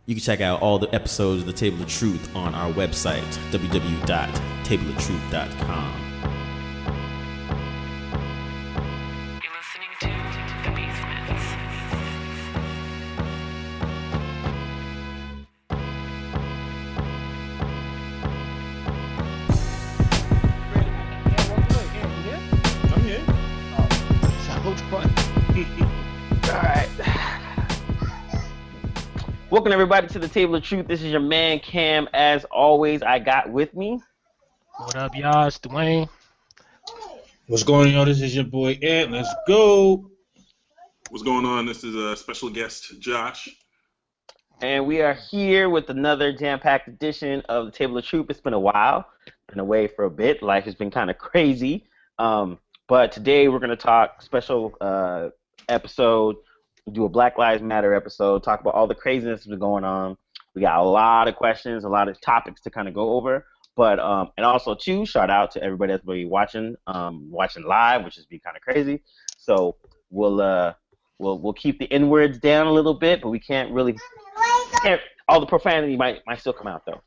You can check out all the episodes of The Table of Truth on our website, www.tableoftruth.com. You're listening to The Basements. I'm here. All right. Welcome everybody to the Table of Truth. This is your man Cam. As always, I got with me. What up, y'all? It's Dwayne. What's going on? This is your boy Ant. Let's go. What's going on? This is a special guest, Josh. And we are here with another jam-packed edition of the Table of Truth. It's been a while. Been away for a bit. Life has been kind of crazy. But today we're going to talk special episode, do a Black Lives Matter episode, talk about all the craziness that's been going on. We got a lot of questions, a lot of topics to kind of go over. But and also too, shout out to everybody that's been watching live, which has been kind of crazy. So we'll keep the N-words down a little bit, but we can't all the profanity might still come out though.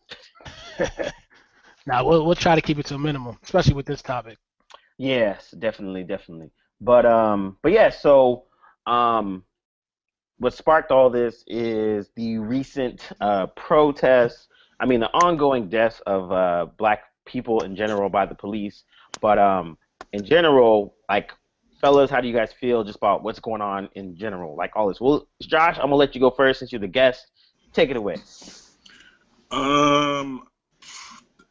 Now we'll try to keep it to a minimum, especially with this topic. Yes, definitely. But yeah, so what sparked all this is the recent protests. I mean, the ongoing deaths of black people in general by the police. But in general, like, fellas, how do you guys feel just about what's going on in general? Like all this. Well, Josh, I'm gonna let you go first since you're the guest. Take it away.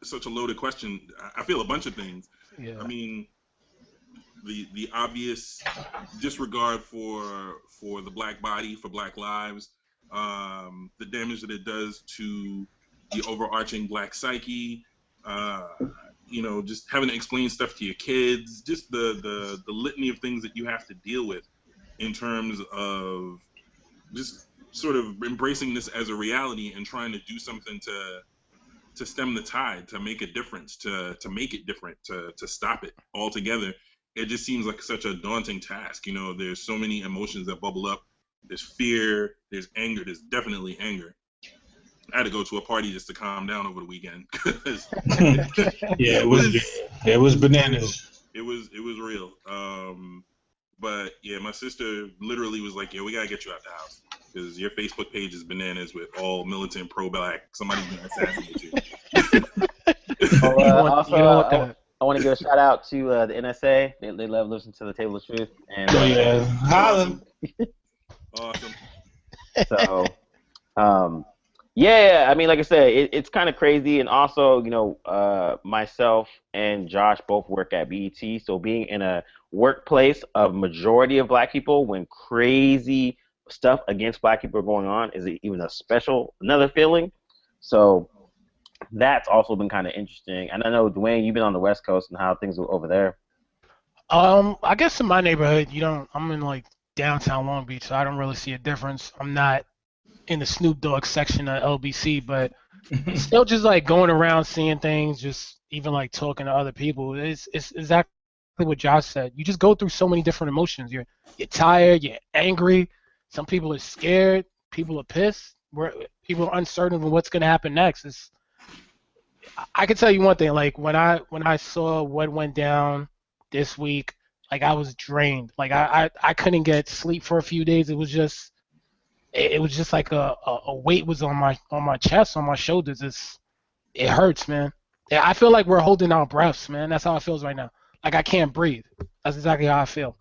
Such a loaded question. I feel a bunch of things. Yeah. I mean, the obvious disregard for the black body, for black lives, the damage that it does to the overarching black psyche, just having to explain stuff to your kids, just the litany of things that you have to deal with in terms of just sort of embracing this as a reality and trying to do something to stem the tide, to make a difference, to make it different, to stop it altogether. It just seems like such a daunting task. You know, there's so many emotions that bubble up. There's fear, there's anger, there's definitely anger. I had to go to a party just to calm down over the weekend. Yeah, it was bananas. It was real. But yeah, my sister literally was like, "Yeah, we gotta get you out the house because your Facebook page is bananas with all militant pro-black. Somebody's gonna assassinate you." I want to give a shout out to the NSA. They love listening to the Table of Truth. And Yeah, holla. Awesome. So, yeah, I mean, like I said, it's kind of crazy. And also, myself and Josh both work at BET. So being in a workplace of majority of black people when crazy stuff against black people are going on is even another feeling. So that's also been kind of interesting. And I know, Dwayne, you've been on the West Coast and how things are over there. I guess in my neighborhood, I'm in like downtown Long Beach, so I don't really see a difference. I'm not in the Snoop Dogg section of LBC, but still just like going around seeing things, just even like talking to other people. It's exactly what Josh said. You just go through so many different emotions. You're tired, you're angry. Some people are scared. People are pissed. People are uncertain of what's going to happen next. I can tell you one thing. Like when I saw what went down this week, like I was drained. Like I couldn't get sleep for a few days. It was just like a weight was on my chest, on my shoulders. It hurts, man. Yeah, I feel like we're holding our breaths, man. That's how it feels right now. Like I can't breathe. That's exactly how I feel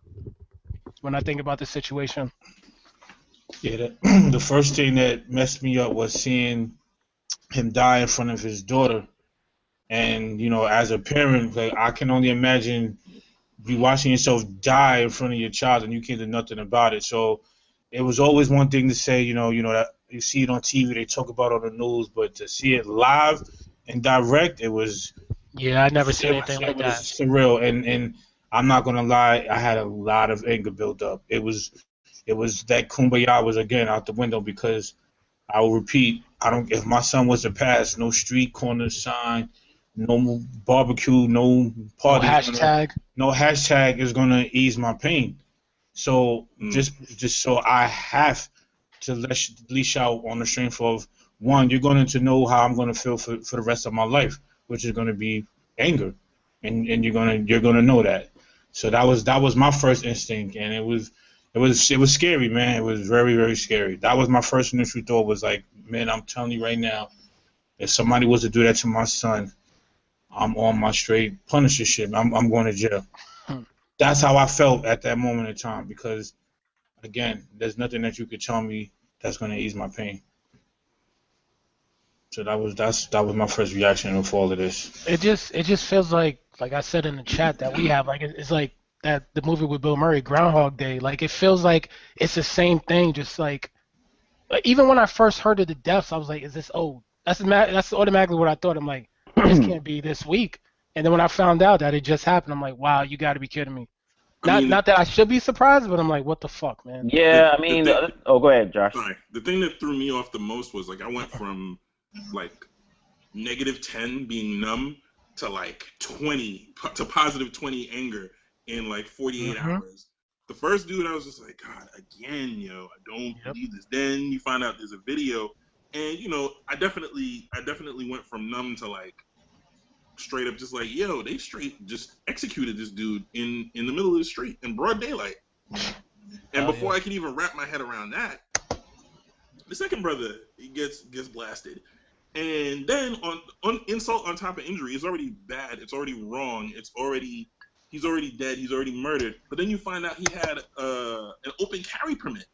when I think about the situation. Yeah, the first thing that messed me up was seeing him die in front of his daughter. And, as a parent, like, I can only imagine you watching yourself die in front of your child and you can't do nothing about it. So it was always one thing to say, that you see it on TV, they talk about it on the news, but to see it live and direct, it was... Yeah, I never seen anything like that. It was surreal, and I'm not going to lie, I had a lot of anger built up. It was that kumbaya was, again, out the window because I will repeat, if my son was to pass, no street corner sign, no barbecue, no party. No hashtag is going to ease my pain. So just so I have to leash out on the strength of one, you're going to know how I'm going to feel for the rest of my life, which is going to be anger, and you're gonna know that. So that was my first instinct, and it was scary, man. It was very, very scary. That was my first initial thought, was like, man, I'm telling you right now, if somebody was to do that to my son, I'm on my straight Punisher shit. I'm going to jail. That's how I felt at that moment in time, because again, there's nothing that you could tell me that's going to ease my pain. So that was my first reaction of all of this. It just feels like I said in the chat that we have, like it's like that the movie with Bill Murray, Groundhog Day. Like it feels like it's the same thing. Just like even when I first heard of the deaths, I was like, is this old? That's automatically what I thought. I'm like, this can't be this week. And then when I found out that it just happened, I'm like, wow, you got to be kidding me. Not that I should be surprised, but I'm like, what the fuck, man? Yeah, I mean, go ahead, Josh. Sorry. The thing that threw me off the most was, like, I went from, like, -10 being numb to, like, 20, to positive 20 anger in, like, 48 hours. The first dude, I was just like, God, again, yo, I don't believe this. Then you find out there's a video, and, you know, I definitely went from numb to, like, straight up just like, yo, they straight just executed this dude in the middle of the street in broad daylight. And before I could even wrap my head around that, the second brother gets blasted. And then on insult on top of injury, it's already bad, it's already wrong, he's already dead, he's already murdered. But then you find out he had an open carry permit.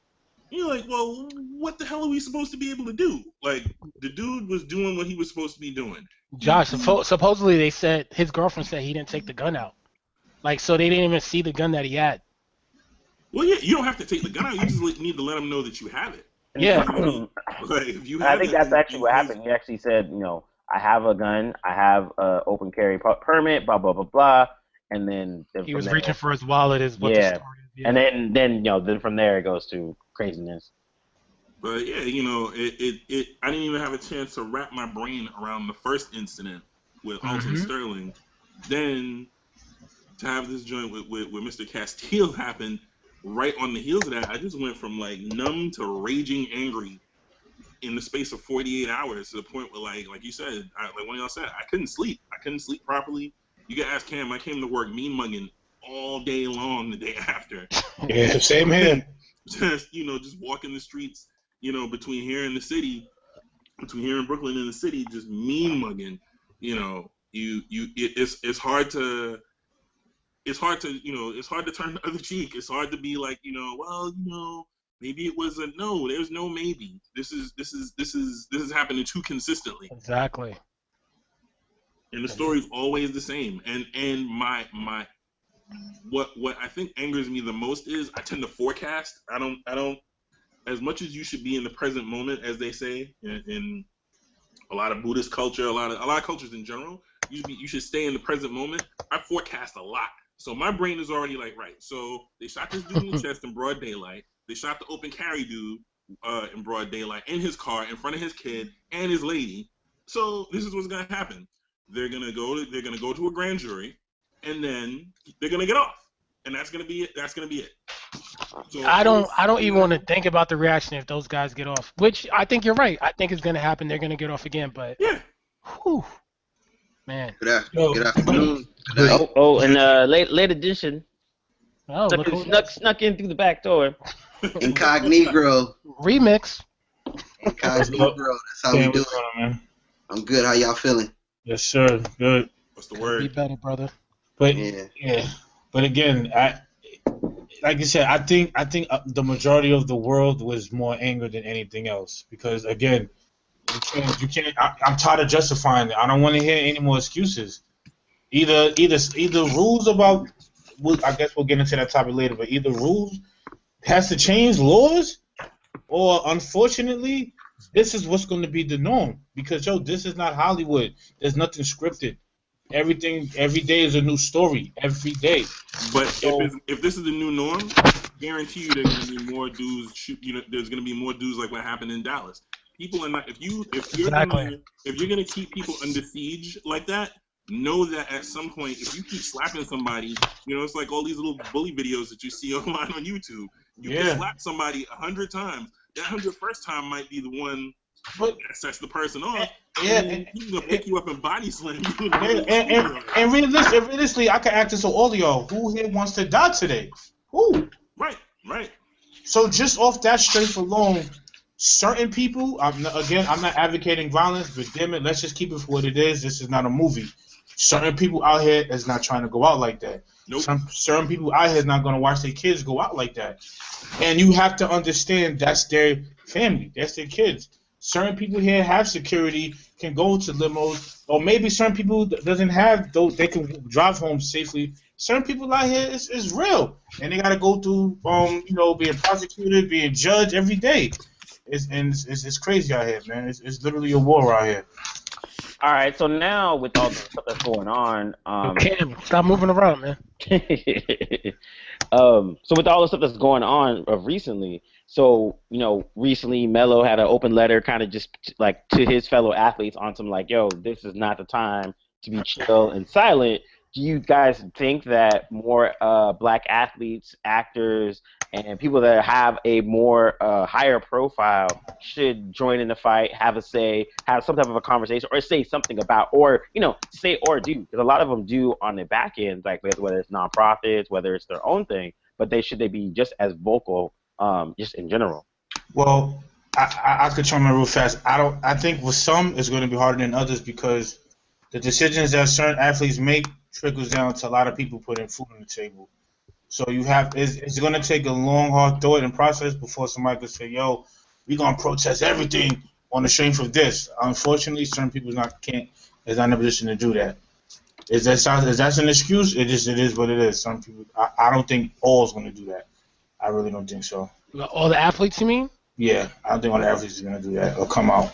And you're like, well, what the hell are we supposed to be able to do? Like, the dude was doing what he was supposed to be doing. Josh, supposedly they said his girlfriend said he didn't take the gun out. Like, so they didn't even see the gun that he had. Well, yeah, you don't have to take the gun out. You just need to let them know that you have it. Yeah. Like, if you have I think that's actually what happened. He actually said, you know, I have a gun, I have an open carry permit, blah, blah, blah, blah. And then he was reaching for his wallet is what the story is. Yeah. And then you know, then from there it goes to craziness. But yeah, you know, I didn't even have a chance to wrap my brain around the first incident with Alton Sterling. Then to have this joint with Mr. Castile happen right on the heels of that, I just went from like numb to raging angry in the space of 48 hours to the point where, like you said, like one of y'all said, I couldn't sleep. I couldn't sleep properly. You can ask Cam. I came to work mean mugging all day long the day after. Yeah, same here. Just, you know, just walking the streets, you know, between here and the city, between here and Brooklyn and the city, just mean mugging. You know, it's hard to, you know, it's hard to turn the other cheek. It's hard to be like, you know, well, you know, maybe it was a no. There's no maybe. This is happening too consistently. Exactly. And the story's always the same. And my what I think angers me the most is I tend to forecast. I don't as much as you should be in the present moment, as they say in a lot of Buddhist culture, a lot of cultures in general. You should stay in the present moment. I forecast a lot. So my brain is already like, right, so they shot this dude in the chest in broad daylight. They shot the open carry dude in broad daylight in his car in front of his kid and his lady. So this is what's gonna happen. They're gonna go to a grand jury, and then they're gonna get off, and that's gonna be it. So I don't even want to think about the reaction if those guys get off. Which I think you're right. I think it's gonna happen. They're gonna get off again, but yeah. Whew, man. Good afternoon. Good night. And late edition. Oh, look who's snuck in through the back door. Incognito. Remix. Incognito. That's how we do it. Man? I'm good. How y'all feeling? Yes, sir. Good. What's the word? Be better, brother. But yeah. But again, like you said, I think the majority of the world was more anger than anything else, because again, you can't. I'm tired of justifying it. I don't want to hear any more excuses. Either rules about. I guess we'll get into that topic later. But either rules has to change laws, or unfortunately, this is what's going to be the norm. Because this is not Hollywood. There's nothing scripted. Every day is a new story. Every day. But if this is the new norm, guarantee you there's going to be more dudes. There's going to be more dudes like what happened in Dallas. People are not. If you're going to keep people under siege like that, know that at some point, if you keep slapping somebody, it's like all these little bully videos that you see online on YouTube. You can slap somebody 100 times. That 101st time might be the one But That sets the person off. yeah, He's gonna pick you up and body slam you. and realistically, I can ask this to all of y'all. Who here wants to die today? Who? Right. So just off that strength alone, certain people. I'm not advocating violence, but damn it, let's just keep it for what it is. This is not a movie. Certain people out here is not trying to go out like that. Nope. Certain people out here is not going to watch their kids go out like that. And you have to understand that's their family. That's their kids. Certain people here have security, can go to limos, or maybe certain people doesn't have those. They can drive home safely. Certain people out here is real, and they got to go through, being prosecuted, being judged every day. It's crazy out here, man. It's literally a war out here. All right, so now with all the stuff that's going on, Cam, stop moving around, man. So with all the stuff that's going on recently, recently Melo had an open letter, kind of just like to his fellow athletes on some like, yo, this is not the time to be chill and silent. Do you guys think that more black athletes, actors, and people that have a more higher profile should join in the fight, have a say, have some type of a conversation, or say something about, or say or do? Because a lot of them do on the back end, like whether it's nonprofits, whether it's their own thing, but they be just as vocal, just in general. Well, I could chime in real fast. I think with some it's going to be harder than others because the decisions that certain athletes make trickles down to a lot of people putting food on the table. So it's going to take a long, hard thought and process before somebody could say, yo, we're going to protest everything on the strength of this. Unfortunately, certain people is not in a position to do that. Is that an excuse? It is what it is. Some people, I don't think all is going to do that. I really don't think so. All the athletes, you mean? Yeah, I don't think all the athletes are going to do that or come out.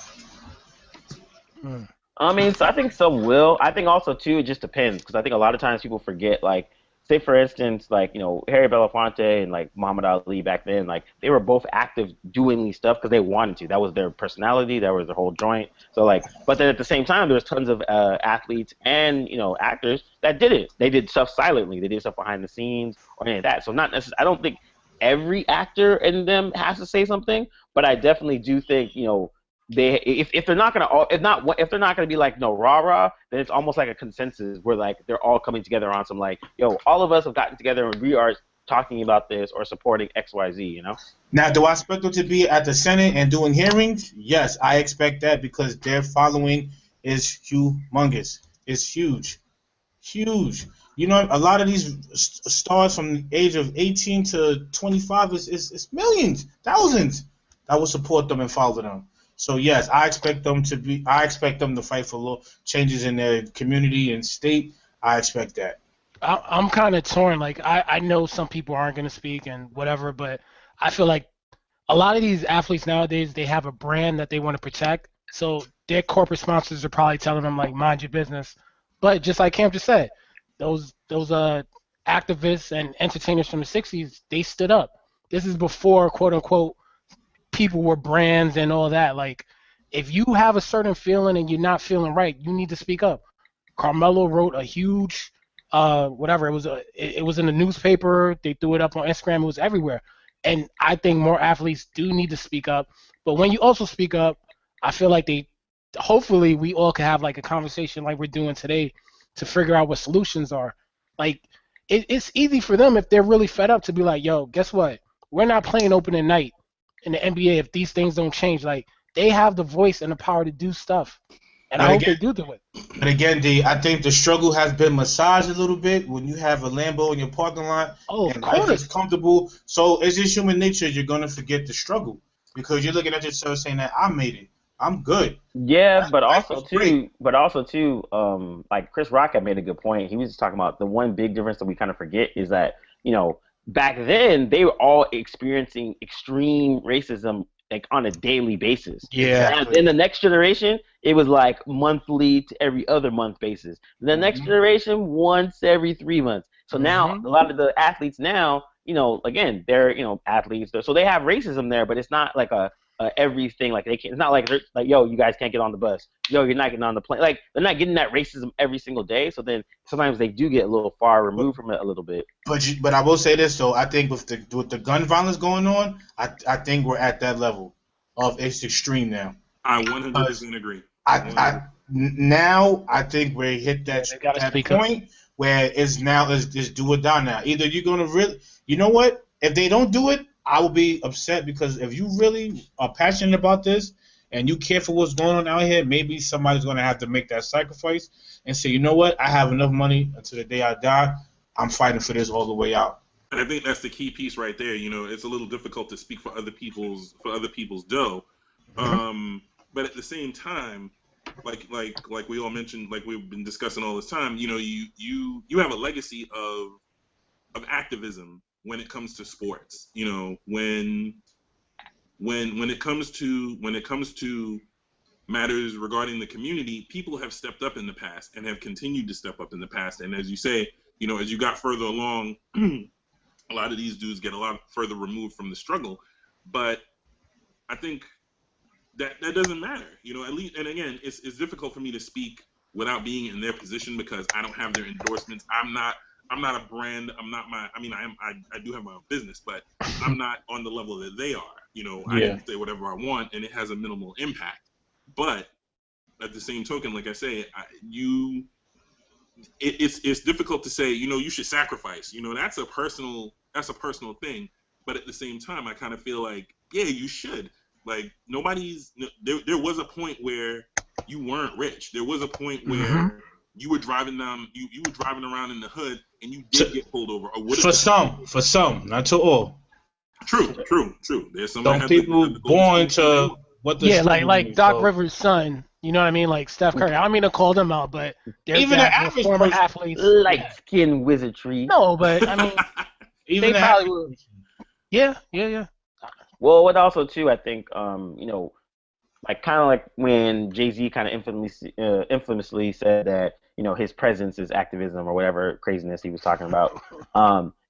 I mean, so I think some will. I think also, too, it just depends. Because I think a lot of times people forget, like, say, for instance, like, Harry Belafonte and, like, Muhammad Ali back then, like, they were both active doing these stuff because they wanted to. That was their personality. That was their whole joint. So, like, but then at the same time, there was tons of athletes and, actors that did it. They did stuff silently. They did stuff behind the scenes or any of that. So not necessarily, I don't think every actor in them has to say something, but I definitely do think, if they're not gonna be like rah, then it's almost like a consensus where like they're all coming together on some like, yo, all of us have gotten together and we are talking about this or supporting XYZ, Now, do I expect them to be at the Senate and doing hearings? Yes, I expect that because their following is humongous. It's huge. A lot of these stars from the age of 18 to 25 is millions, thousands that will support them and follow them. So yes, I expect them to fight for law changes in their community and state. I expect that. I'm kind of torn. Like I know some people aren't going to speak and whatever, but I feel like a lot of these athletes nowadays, they have a brand that they want to protect. So their corporate sponsors are probably telling them like, mind your business. But just like Cam just said, those activists and entertainers from the 60s, they stood up. This is before, quote unquote, people were brands and all that. Like, if you have a certain feeling and you're not feeling right, you need to speak up. Carmelo wrote a huge, it was in the newspaper. They threw it up on Instagram. It was everywhere. And I think more athletes do need to speak up. But when you also speak up, I feel like hopefully we all can have like a conversation like we're doing today to figure out what solutions are. Like, it's easy for them if they're really fed up to be like, yo, guess what? We're not playing opening night in the NBA if these things don't change. Like, they have the voice and the power to do stuff. And I hope they do it. But again, I think the struggle has been massaged a little bit when you have a Lambo in your parking lot and life is comfortable. So it's just human nature. You're going to forget the struggle because you're looking at yourself saying that I made it. I'm good. Yeah, but also too, like Chris Rock had made a good point. He was just talking about the one big difference that we kind of forget is that, back then they were all experiencing extreme racism like on a daily basis. Yeah. And in the next generation, it was like monthly to every other month basis. The next generation, once every 3 months. So now a lot of the athletes now, again, they're athletes, so they have racism there, but it's not like a everything. Like it's not like they're like, yo, you guys can't get on the bus. Yo, you're not getting on the plane. Like they're not getting that racism every single day. So then sometimes they do get a little far removed from it a little bit. But I will say this though. I think with the gun violence going on, I think we're at that level of it's extreme now. I 100% agree. Now I think we hit that they gotta that speak up. point where it's do or die now. Either you're gonna really, you know what? If they don't do it, I will be upset because if you really are passionate about this and you care for what's going on out here, maybe somebody's gonna have to make that sacrifice and say, you know what? I have enough money until the day I die. I'm fighting for this all the way out. And I think that's the key piece right there. You know, it's a little difficult to speak for other people's dough, but at the same time, like we all mentioned, like we've been discussing all this time. You know, you have a legacy of activism when it comes to sports. You know, when it comes to matters regarding the community, people have stepped up in the past and have continued to step up in the past. And as you say, you know, as you got further along. A lot of these dudes get a lot further removed from the struggle, but I think that doesn't matter, you know. At least, and again, it's difficult for me to speak without being in their position because I don't have their endorsements. I'm not a brand. I do have my own business, but I'm not on the level that they are. You know, I can say whatever I want, and it has a minimal impact. But at the same token, like I say, it's difficult to say, you know, you should sacrifice. You know, that's a personal thing. But at the same time, I kind of feel like, yeah, you should. Like there was a point where you weren't rich. There was a point where you were driving around in the hood and you did get pulled over. Or for some, not to all. True. There's some people born to what the like Doc Rivers' son. You know what I mean? Like Steph Curry. I don't mean to call them out, but even the average former person, athletes, light skin wizardry. No, but I mean, even they probably would. Yeah. Well, what also too, I think, you know, like kind of like when Jay-Z kind of infamously said that, you know, his presence is activism or whatever craziness he was talking about.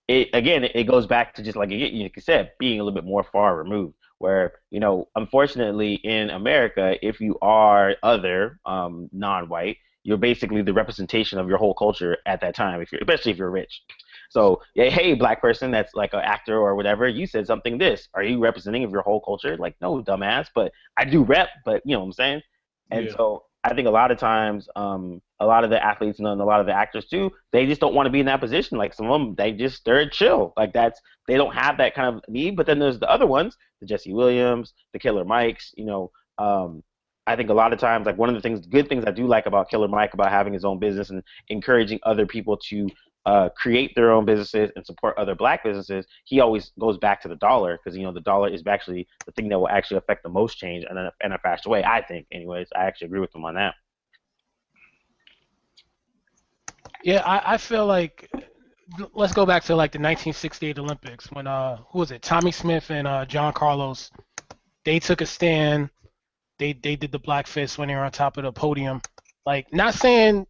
It goes back to just like you said, being a little bit more far removed. Where, you know, unfortunately in America, if you are other, non-white, you're basically the representation of your whole culture at that time, especially if you're rich. So, yeah, hey, black person that's like an actor or whatever, you said something this. Are you representing of your whole culture? Like, no, dumbass, but I do rep, but you know what I'm saying? And so I think a lot of times, a lot of the athletes and a lot of the actors too, they just don't want to be in that position. Like some of them, they're chill. Like they don't have that kind of need. But then there's the other ones, the Jesse Williams, the Killer Mikes. You know, I think a lot of times, like one of the good things I do like about Killer Mike, about having his own business and encouraging other people to create their own businesses and support other black businesses, he always goes back to the dollar because, you know, the dollar is actually the thing that will actually affect the most change in a faster way, I think. Anyways, I actually agree with him on that. Yeah, I feel like let's go back to like the 1968 Olympics when who was it? Tommy Smith and John Carlos, they took a stand. They did the black fist when they were on top of the podium. Like, not saying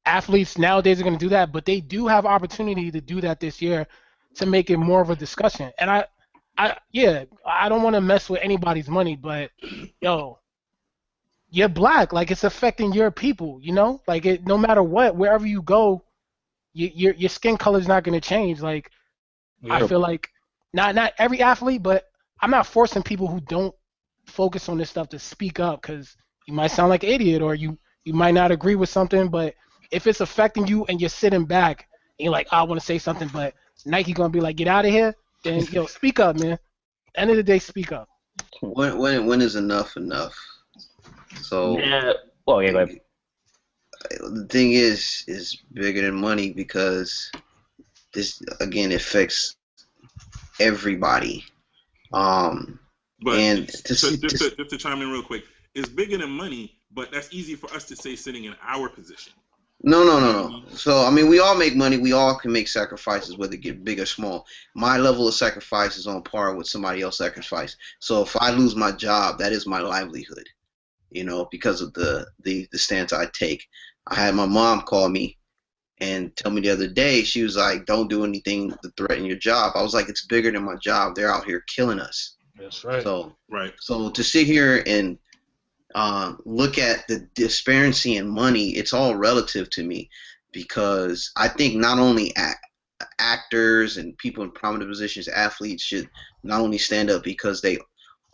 athletes nowadays are going to do that, but they do have opportunity to do that this year to make it more of a discussion. And I don't want to mess with anybody's money, but yo, you're black. Like, it's affecting your people, you know? Like, no matter what, wherever you go, your skin color is not going to change. Like, I feel like not every athlete, but I'm not forcing people who don't focus on this stuff to speak up because you might sound like an idiot or you might not agree with something, but if it's affecting you and you're sitting back and you're like, I want to say something, but Nike going to be like, get out of here, then, yo, speak up, man. End of the day, speak up. When is enough? So yeah. Well, yeah, go ahead. The thing is bigger than money because this, again, affects everybody. But and just to chime in real quick, it's bigger than money, but that's easy for us to say sitting in our position. No. So, I mean, we all make money. We all can make sacrifices, whether it get big or small. My level of sacrifice is on par with somebody else's sacrifice. So if I lose my job, that is my livelihood, you know, because of the stance I take. I had my mom call me and tell me the other day, she was like, don't do anything to threaten your job. I was like, it's bigger than my job. They're out here killing us. That's right. So to sit here and look at the disparity in money, it's all relative to me because I think not only actors and people in prominent positions, athletes should not only stand up because they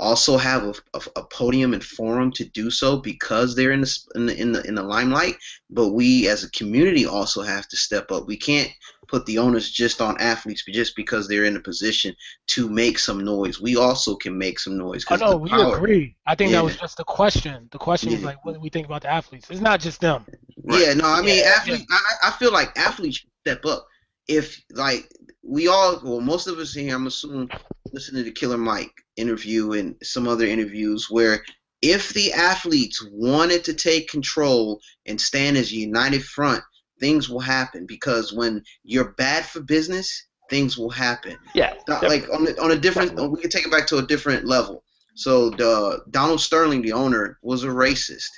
also have a podium and forum to do so because they're in the limelight. But we as a community also have to step up. We can't put the onus just on athletes just because they're in a position to make some noise. We also can make some noise. Oh no, we agree. I think that was just the question. The question was Yeah. like, what do we think about the athletes? It's not just them. Yeah, no, I mean, Yeah. athletes. I feel like athletes should step up. If like most of us here, I'm assuming, listen to the Killer Mike interview and some other interviews where if the athletes wanted to take control and stand as a united front, things will happen. Because when you're bad for business, things will happen. Yeah. Like on a different, we can take it back to a different level. So Donald Sterling, the owner, was a racist.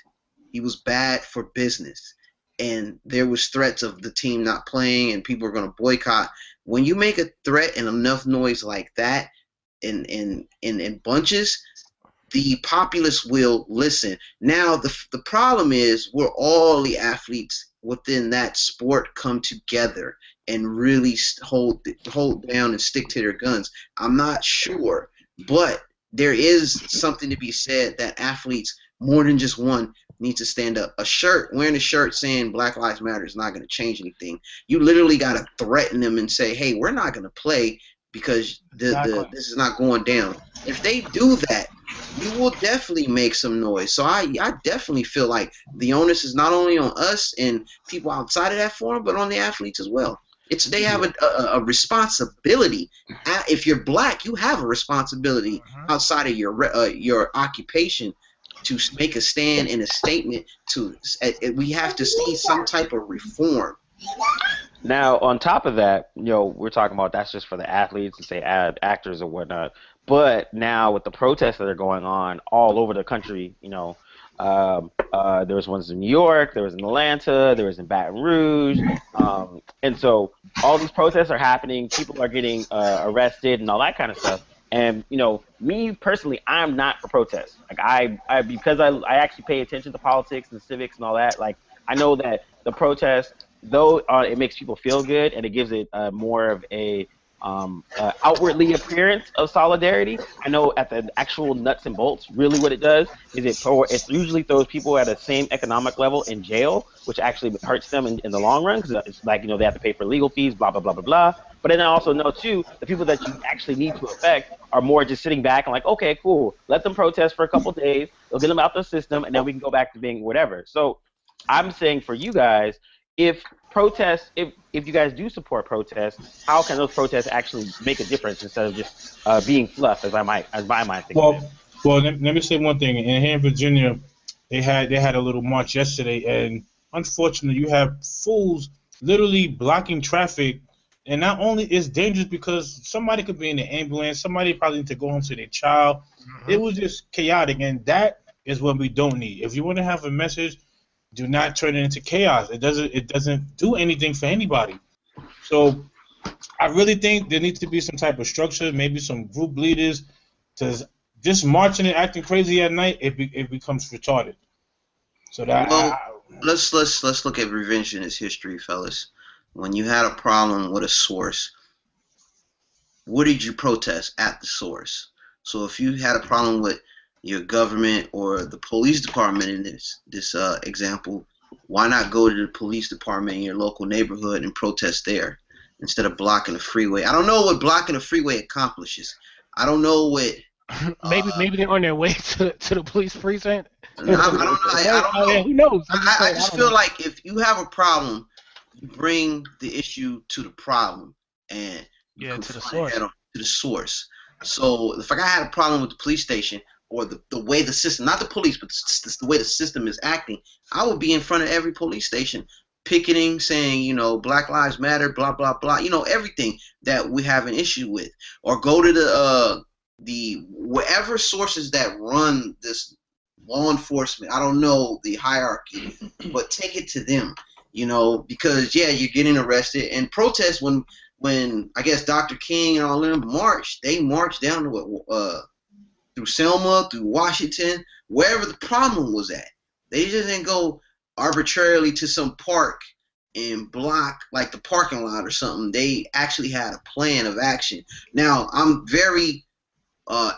He was bad for business, and there was threats of the team not playing and people are going to boycott. When you make a threat and enough noise like that in bunches, the populace will listen. Now the problem is where all the athletes within that sport come together and really hold down and stick to their guns. I'm not sure, but there is something to be said that athletes, more than just one, need to stand up. Wearing a shirt saying Black Lives Matter is not going to change anything. You literally got to threaten them and say, hey, we're not going to play because this is not going down. If they do that, you will definitely make some noise. So I definitely feel like the onus is not only on us and people outside of that forum, but on the athletes as well. They have a responsibility. If you're black, you have a responsibility outside of your occupation to make a stand and a statement. We have to see some type of reform. Now, on top of that, we're talking about that's just for the athletes and say actors or whatnot. But now with the protests that are going on all over the country, there was ones in New York, there was in Atlanta, there was in Baton Rouge, and so all these protests are happening. People are getting arrested and all that kind of stuff. And me personally, I'm not for protests. Like because I actually pay attention to politics and civics and all that. Like I know that the protest, though it makes people feel good and it gives it more of a outwardly appearance of solidarity, I know at the actual nuts and bolts, really what it does is it usually throws people at the same economic level in jail, which actually hurts them in the long run, because it's like, they have to pay for legal fees, blah, blah, blah, blah, blah. But then I also know, too, the people that you actually need to affect are more just sitting back and like, okay, cool, let them protest for a couple days, they'll get them out the system, and then we can go back to being whatever. So I'm saying for you guys, if you guys do support protests, how can those protests actually make a difference instead of just being fluff, as I might think? Well, let me say one thing. Here in Virginia, they had a little march yesterday, and unfortunately, you have fools literally blocking traffic, and not only is dangerous because somebody could be in the ambulance, somebody probably need to go home to their child. It was just chaotic, and that is what we don't need. If you want to have a message, do not turn it into chaos. It doesn't do anything for anybody. So I really think there needs to be some type of structure, maybe some group leaders, because just marching and acting crazy at night, it becomes retarded. So that let's look at revisionist history, fellas. When you had a problem with a source, what did you protest at the source? So if you had a problem with your government or the police department in this example, why not go to the police department in your local neighborhood and protest there instead of blocking the freeway? I don't know what blocking the freeway accomplishes. I don't know what. Maybe they're on their way to the police precinct. I don't know. I don't know. Who knows? I just feel like if you have a problem, you bring the issue to the problem and to the source. To the source. So if I had a problem with the police station, or the way the system, not the police, but the way the system is acting, I would be in front of every police station picketing, saying, Black Lives Matter, blah, blah, blah, everything that we have an issue with. Or go to the wherever sources that run this law enforcement, I don't know the hierarchy, but take it to them, because, you're getting arrested. And protest when I guess Dr. King and all of them marched, they marched down to through Selma, through Washington, wherever the problem was at. They just didn't go arbitrarily to some park and block like the parking lot or something. They actually had a plan of action. Now, I'm very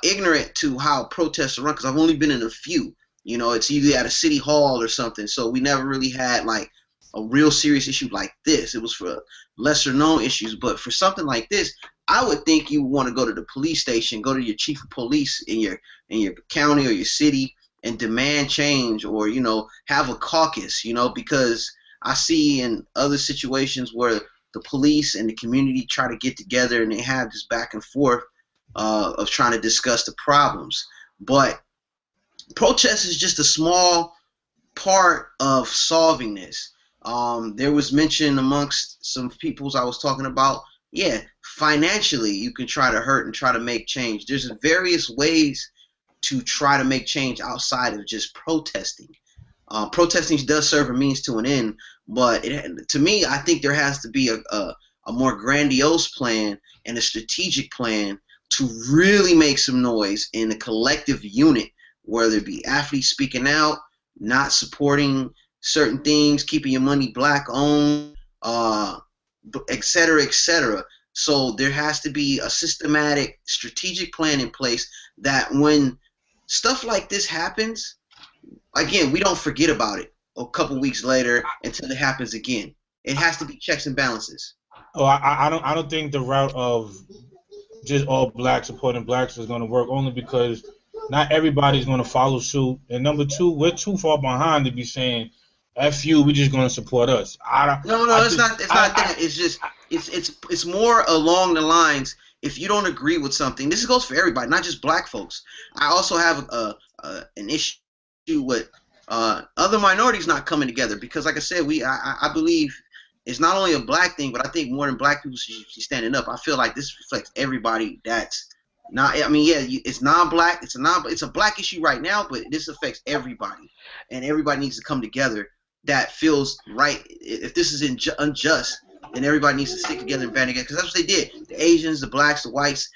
ignorant to how protests are run because I've only been in a few. You know, it's either at a city hall or something. So we never really had like a real serious issue like this. It was for lesser known issues, but for something like this, I would think you want to go to the police station, go to your chief of police in your county or your city, and demand change, or have a caucus. Because I see in other situations where the police and the community try to get together and they have this back and forth of trying to discuss the problems, but protest is just a small part of solving this. There was mention amongst some peoples I was talking about, financially you can try to hurt and try to make change. There's various ways to try to make change outside of just protesting. Protesting does serve a means to an end, but to me, I think there has to be a more grandiose plan and a strategic plan to really make some noise in a collective unit, whether it be athletes speaking out, not supporting certain things, keeping your money black owned, et cetera, et cetera. So there has to be a systematic, strategic plan in place that when stuff like this happens, again, we don't forget about it a couple weeks later until it happens again. It has to be checks and balances. Oh, I don't think the route of just all blacks supporting blacks is going to work, only because not everybody's going to follow suit. And number two, we're too far behind to be saying, "F you, we're just going to support us." It's not that. It's just it's more along the lines. If you don't agree with something, this goes for everybody, not just black folks. I also have an issue with other minorities not coming together because, like I said, I believe it's not only a black thing, but I think more than black people should be standing up. I feel like this reflects everybody that's not. I mean, it's non-black. It's a black issue right now, but this affects everybody, and everybody needs to come together. That feels right. If this is unjust, then everybody needs to stick together and band together, because that's what they did. The Asians, the blacks, the whites,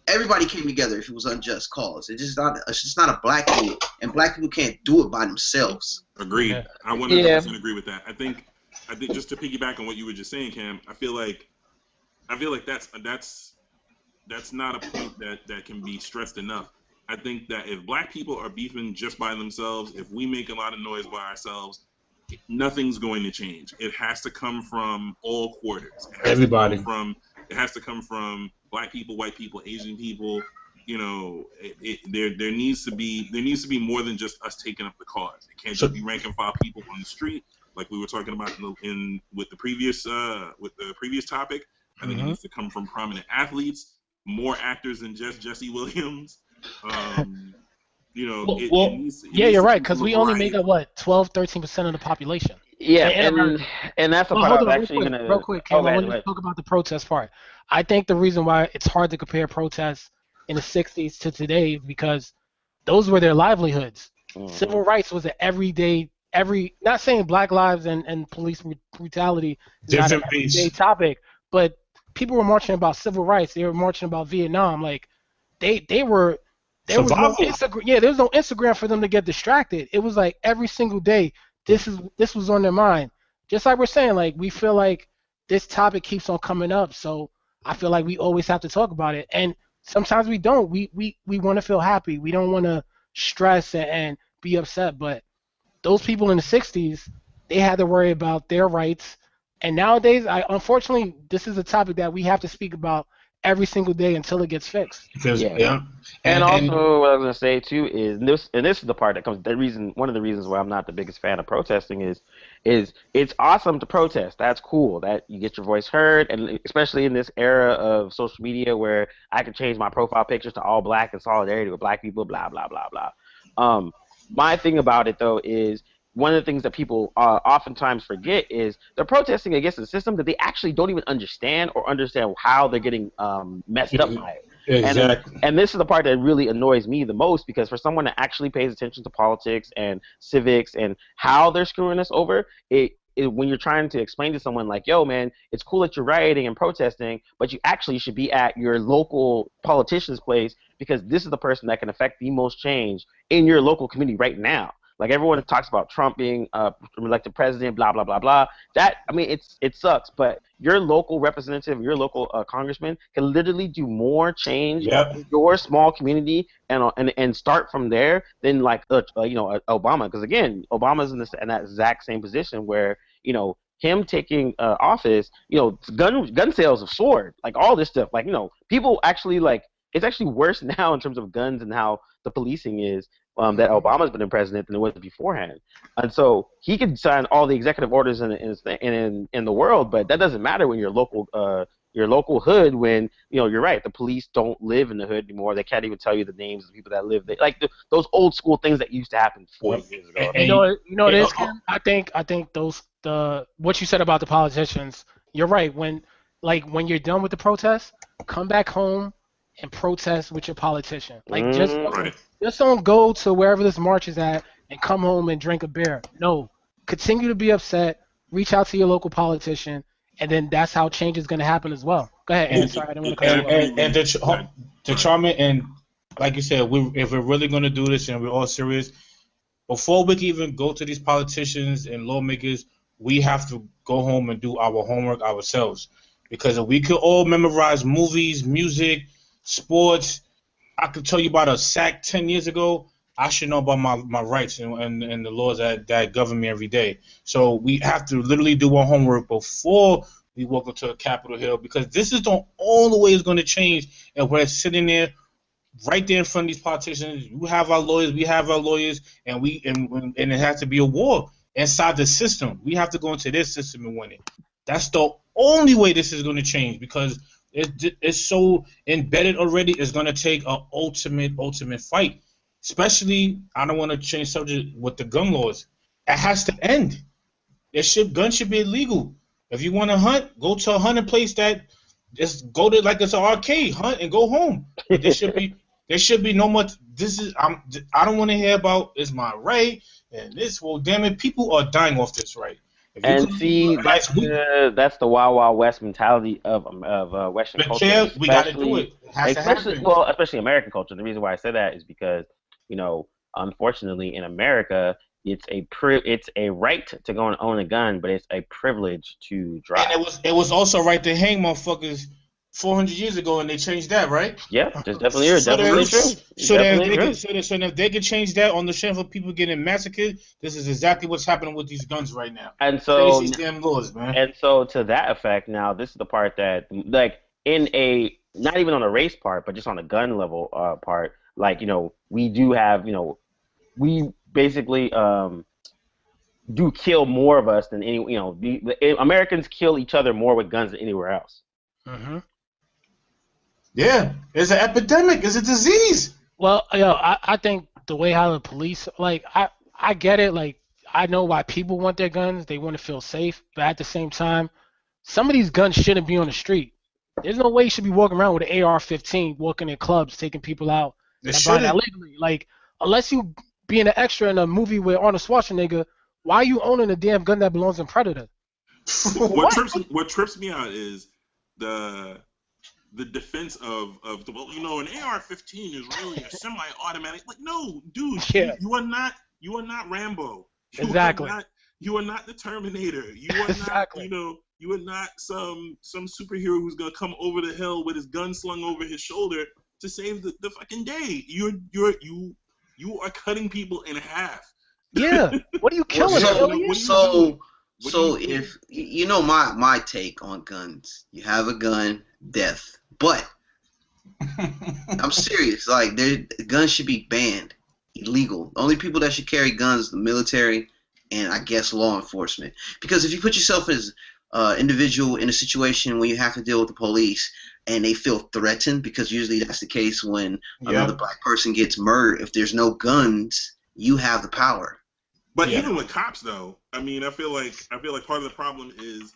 everybody came together if it was unjust cause. It's just not a black thing, and black people can't do it by themselves. Agreed. I 100% agree with that. I think just to piggyback on what you were just saying, Cam, I feel like that's not a point that can be stressed enough. I think that if black people are beefing just by themselves, if we make a lot of noise by ourselves, nothing's going to change. It has to come from all quarters. Everybody. It has to come from black people, white people, Asian people. There needs to be more than just us taking up the cause. It can't just be rank and file people on the street like we were talking about with the previous topic. I think it needs to come from prominent athletes, more actors than just Jesse Williams. You're right, because we only make up 12-13% of the population. Yeah, and that's the part I'm actually gonna real quick. Cam, I want to talk about the protest part. I think the reason why it's hard to compare protests in the '60s to today is because those were their livelihoods. Mm-hmm. Civil rights was an everyday. Not saying Black lives and police brutality is not an everyday topic, but people were marching about civil rights. They were marching about Vietnam. Like there was no Instagram. Yeah, there was no Instagram for them to get distracted. It was like every single day, this was on their mind. Just like we're saying, like we feel like this topic keeps on coming up, so I feel like we always have to talk about it. And sometimes we don't. We want to feel happy. We don't want to stress and be upset, but those people in the 60s, they had to worry about their rights. And nowadays, unfortunately, this is a topic that we have to speak about every single day until it gets fixed. And also, what I was going to say, too, is this is the part that comes, one of the reasons why I'm not the biggest fan of protesting is it's awesome to protest. That's cool that you get your voice heard, and especially in this era of social media where I can change my profile pictures to all black in solidarity with black people, blah, blah, blah, blah. My thing about it, though, is one of the things that people oftentimes forget is they're protesting against a system that they actually don't even understand how they're getting messed up by it. Exactly. And this is the part that really annoys me the most, because for someone that actually pays attention to politics and civics and how they're screwing us over, when you're trying to explain to someone like, yo, man, it's cool that you're rioting and protesting, but you actually should be at your local politician's place because this is the person that can affect the most change in your local community right now. Like everyone talks about Trump being elected president, blah blah blah blah. That I mean, it sucks, but your local representative, your local congressman can literally do more change in your small community and start from there than like Obama. Because again, Obama's in that exact same position where him taking office, gun sales have soared, like all this stuff. Like people actually like it's actually worse now in terms of guns and how the policing is. That Obama's been in president than it was beforehand, and so he can sign all the executive orders in the world, but that doesn't matter when your local hood. When you're right, the police don't live in the hood anymore. They can't even tell you the names of the people that live there, like those old school things that used to happen 40 years ago. It is. I think what you said about the politicians, you're right. When you're done with the protest, come back home and protest with your politician. Like just don't go to wherever this march is at and come home and drink a beer. No, continue to be upset. Reach out to your local politician, and then that's how change is going to happen as well. Go ahead, Aaron. Sorry, I didn't want to cut you off. And to Charmin, and like you said, if we're really going to do this and we're all serious, before we can even go to these politicians and lawmakers, we have to go home and do our homework ourselves. Because if we could all memorize movies, music, sports, I could tell you about a sack 10 years ago. I should know about my rights and the laws that govern me every day. So we have to literally do our homework before we walk up to Capitol Hill, because this is the only way it's going to change. And we're sitting there right there in front of these politicians. You have our lawyers, we have our lawyers, and it has to be a war inside the system. We have to go into this system and win it. That's the only way this is going to change, because it's so embedded already. It's going to take an ultimate fight. Especially, I don't want to change subject with the gun laws. It has to end. Guns should be illegal. If you want to hunt, go to a hunting place that just go to like it's an arcade, hunt and go home. But there should be no much. I don't want to hear about it's my right and this. Well, damn it, people are dying off this right. And see, that's the Wild Wild West mentality of Western culture. We got to do it. Especially American culture. The reason why I say that is because, unfortunately, in America, it's a right to go and own a gun, but it's a privilege to drive. And it was also right to hang motherfuckers 400 years ago, and they changed that, right? Yeah, that's definitely true. So if they could change that on the strength of people getting massacred, this is exactly what's happening with these guns right now. And so these damn laws, man. And so to that effect, now this is the part that, like, not even on a race part, but just on a gun level part, like, we do have, we basically do kill more of us than any, the Americans kill each other more with guns than anywhere else. Mm-hmm. Yeah, it's an epidemic. It's a disease. Well, I think the way how the police, like, I get it. Like, I know why people want their guns. They want to feel safe. But at the same time, some of these guns shouldn't be on the street. There's no way you should be walking around with an AR-15, walking in clubs, taking people out. And buying that legally. Like, unless you being an extra in a movie with Arnold Schwarzenegger, why are you owning a damn gun that belongs in Predator? What trips me out is the defense of an AR-15 is really a semi-automatic. Like, no, dude, you are not Rambo. You are not the Terminator. You are exactly. not, you are not some superhero who's gonna come over the hill with his gun slung over his shoulder to save the fucking day. You are cutting people in half. Yeah. What are you killing? So if my take on guns, you have a gun, death. But I'm serious. Like, guns should be banned, illegal. The only people that should carry guns, the military, and I guess law enforcement. Because if you put yourself as individual in a situation where you have to deal with the police and they feel threatened, because usually that's the case when another black person gets murdered. If there's no guns, you have the power. But even with cops, though, I mean, I feel like part of the problem is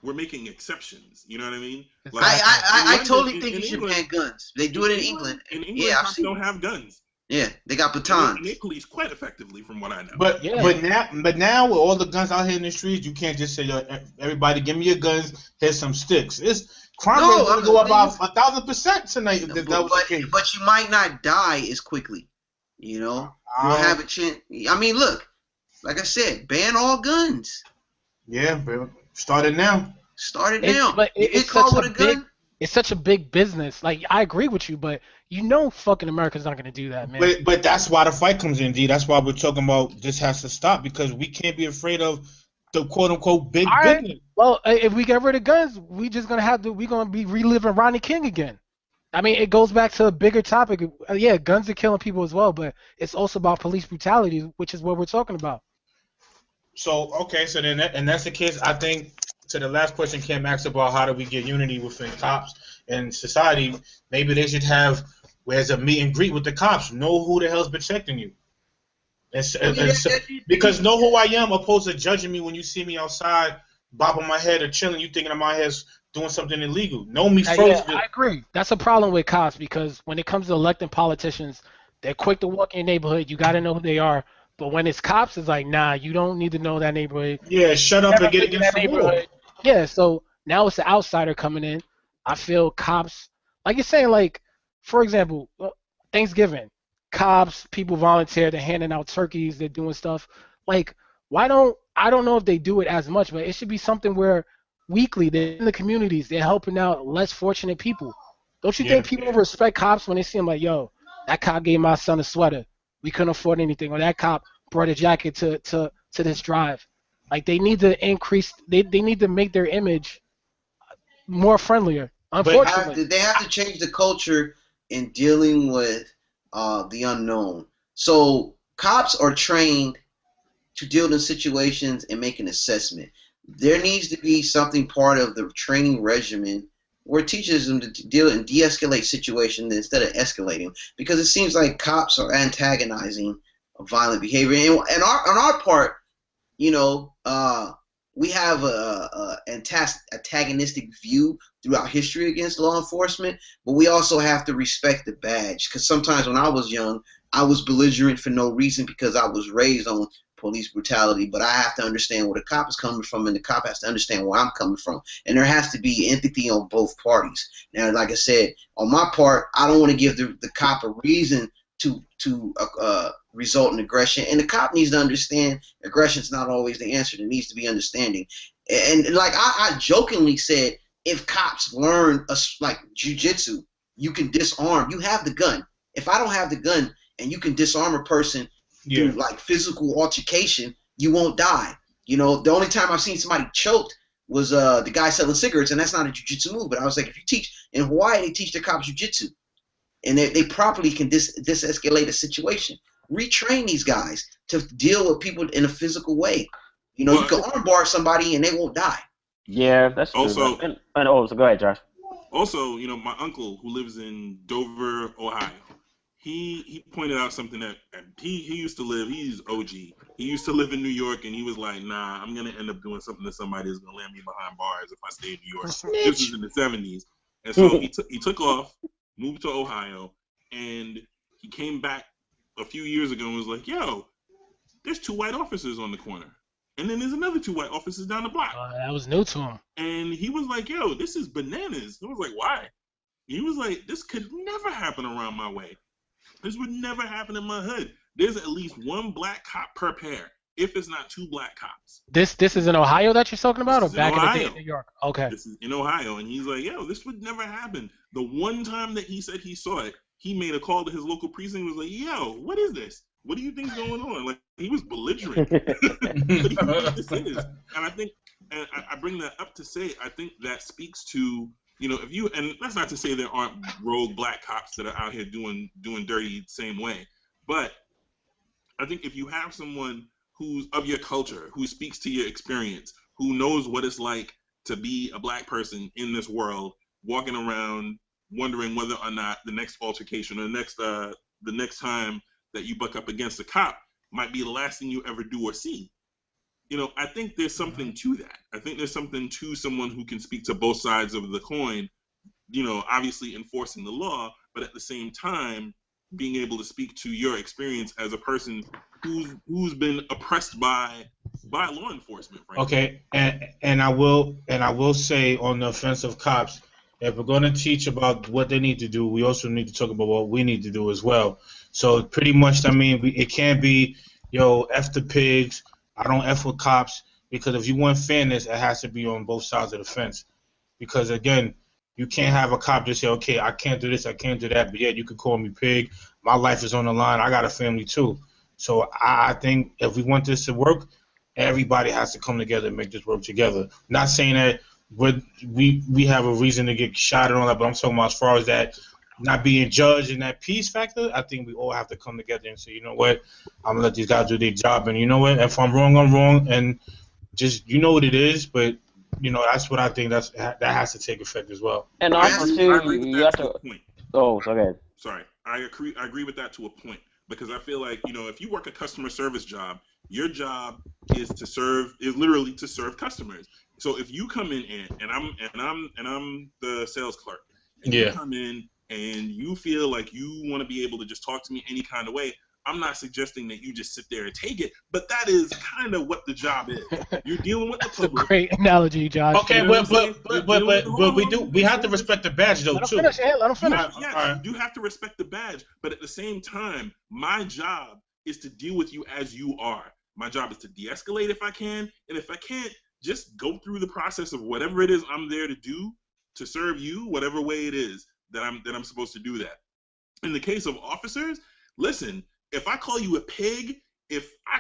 we're making exceptions. You know what I mean? Like, I totally think you should ban guns. They do it in England. In England, cops don't have guns. Yeah, they got batons. And they police quite effectively, from what I know. But now with all the guns out here in the streets, you can't just say, everybody, give me your guns. Here's some sticks. Crime rate is going to go up by 1,000% tonight. If that was the case. But you might not die as quickly. You know, you don't have a chance. I mean, look, like I said, ban all guns. Yeah, bro. Start it now. Start it now. But You get it's caught such with a a gun. it's such a big business. Like, I agree with you, but fucking America's not gonna do that, man. But that's why the fight comes in, D. That's why we're talking about this has to stop, because we can't be afraid of the quote unquote big All right. business. Well, if we get rid of guns, we're gonna be reliving Rodney King again. I mean, it goes back to a bigger topic. Yeah, guns are killing people as well, but it's also about police brutality, which is what we're talking about. So okay, so then and that's the case. I think to the last question Kim asked about how do we get unity within cops and society, maybe they should have where's a meet and greet with the cops. Know who the hell's protecting you. Because know who I am, opposed to judging me when you see me outside, bobbing my head or chilling, you thinking my head's doing something illegal. Know me first. Yeah, I agree. That's a problem with cops, because when it comes to electing politicians, they're quick to walk in your neighborhood. You got to know who they are. But when it's cops, it's like, nah, you don't need to know that neighborhood. Yeah, shut up and get against the wall. Yeah, so now it's the outsider coming in. I feel cops, like you're saying, like, for example, Thanksgiving, cops, people volunteer, they're handing out turkeys, they're doing stuff. Like, I don't know if they do it as much, but it should be something where weekly they're in the communities, they're helping out less fortunate people. Don't you think people respect cops when they see them like, yo, that cop gave my son a sweater, we couldn't afford anything, or that cop brought a jacket to this drive. Like, they need to increase, they need to make their image more friendlier. Unfortunately, They have to change the culture in dealing with the unknown. So cops are trained to deal in situations and make an assessment. There needs to be something part of the training regimen where it teaches them to deal and de-escalate situations instead of escalating, because it seems like cops are antagonizing violent behavior. And on our part, you know, we have a antagonistic view throughout history against law enforcement, but we also have to respect the badge, because sometimes when I was young, I was belligerent for no reason because I was raised on police brutality, but I have to understand where the cop is coming from, and the cop has to understand where I'm coming from, and there has to be empathy on both parties. Now, like I said, on my part, I don't want to give the cop a reason to result in aggression, and the cop needs to understand aggression is not always the answer. There needs to be understanding. And like I jokingly said, if cops learn like jujitsu, you can disarm. You have the gun. If I don't have the gun and you can disarm a person through like physical altercation, you won't die. You know, the only time I've seen somebody choked was the guy selling cigarettes, and that's not a jujitsu move. But I was like, if you teach in Hawaii, they teach the cops jujitsu, and they properly can dis-escalate a situation. Retrain these guys to deal with people in a physical way. You know, you can armbar somebody and they won't die. Yeah, that's true. Also, so go ahead, Josh. Also, you know, my uncle who lives in Dover, Ohio, he pointed out something that he used to live. He's OG. He used to live in New York, and he was like, "Nah, I'm gonna end up doing something to somebody that's gonna land me behind bars if I stay in New York." This was in the '70s, and so he took off, moved to Ohio, and he came back a few years ago and was like, "Yo, there's 2 white officers on the corner, and then there's another 2 white officers down the block." That was new to him. And he was like, "Yo, this is bananas." I was like, "Why?" He was like, "This could never happen around my way. This would never happen in my hood. There's at least 1 black cop per pair, if it's not 2 black cops." This is in Ohio that you're talking about, or back in the day in New York? Okay. This is in Ohio, and he's like, "Yo, this would never happen." The one time that he said he saw it, he made a call to his local precinct and was like, "Yo, what is this? What do you think's going on?" Like, he was belligerent. What do you think this is? And I think, and I bring that up to say, I think that speaks to, you know, if you, and that's not to say there aren't rogue black cops that are out here doing dirty the same way, but I think if you have someone who's of your culture, who speaks to your experience, who knows what it's like to be a black person in this world, walking around wondering whether or not the next altercation or the next time that you buck up against a cop might be the last thing you ever do or see. You know, I think there's something to that. I think there's something to someone who can speak to both sides of the coin, you know, obviously enforcing the law, but at the same time being able to speak to your experience as a person who's been oppressed by law enforcement, frankly. Okay, and I will say, on the offense of cops, if we're going to teach about what they need to do, we also need to talk about what we need to do as well. So pretty much, I mean, it can't be, yo, F the pigs. I don't F with cops, because if you want fairness, it has to be on both sides of the fence. Because again, you can't have a cop just say, okay, I can't do this, I can't do that, but yet you can call me pig. My life is on the line. I got a family too. So I think if we want this to work, everybody has to come together and make this work together. Not saying that we have a reason to get shot and all that, but I'm talking about as far as that not being judged and that peace factor. I think we all have to come together and say, you know what, I'm gonna let these guys do their job, and you know what, if I'm wrong, I'm wrong, and just you know what it is, but you know that's what I think that has to take effect as well. And I also agree too, with you that have to to. a point. Oh, okay. Sorry, I agree with that to a point, because I feel like, you know, if you work a customer service job, your job is literally to serve customers. So if you come in and I'm the sales clerk, and you come in and you feel like you want to be able to just talk to me any kind of way, I'm not suggesting that you just sit there and take it, but that is kind of what the job is. You're dealing with the That's a public. great analogy, Josh. Okay, You know what I'm saying? but we have to respect the badge though Let him too. finish. Let him finish. Yes, you do have to respect the badge, but at the same time, my job is to deal with you as you are. My job is to de-escalate if I can, and if I can't, just go through the process of whatever it is I'm there to do to serve you, whatever way it is that I'm supposed to do that. In the case of officers, listen, if I call you a pig, if I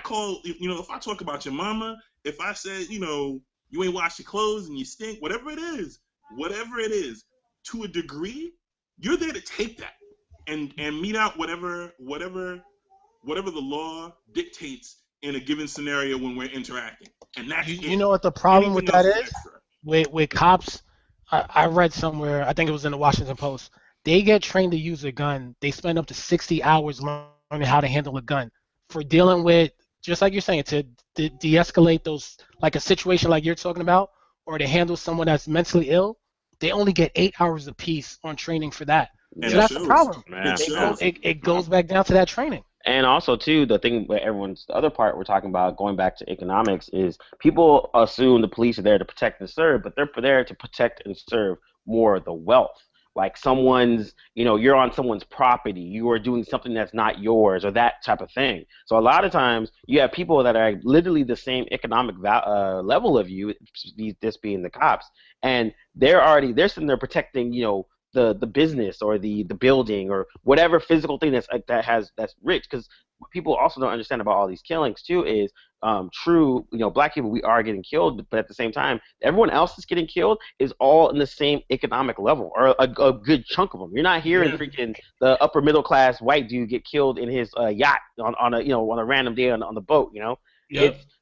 talk about your mama, if I say, you know, you ain't washed your clothes and you stink, whatever it is, to a degree, you're there to take that and mete out whatever the law dictates in a given scenario when we're interacting. And that's You know what the problem with Anything that else is? extra. With cops, I read somewhere, I think it was in the Washington Post, they get trained to use a gun. They spend up to 60 hours learning how to handle a gun for dealing with, just like you're saying, to de-escalate those, like a situation like you're talking about, or to handle someone that's mentally ill. They only get 8 hours apiece on training for that. And So it that's the shows. problem. Yeah. It goes back down to that training. And also, too, the thing where the other part we're talking about, going back to economics, is people assume the police are there to protect and serve, but they're there to protect and serve more the wealth. Like you're on someone's property, you are doing something that's not yours, or that type of thing. So a lot of times you have people that are literally the same economic level of you, this being the cops, and they're sitting there protecting, the business or the building or whatever physical thing that's rich. Because what people also don't understand about all these killings too is true, black people, we are getting killed, but at the same time everyone else that's getting killed is all in the same economic level, or a good chunk of them. You're not hearing freaking the upper middle class white dude get killed in his yacht on a random day on the boat.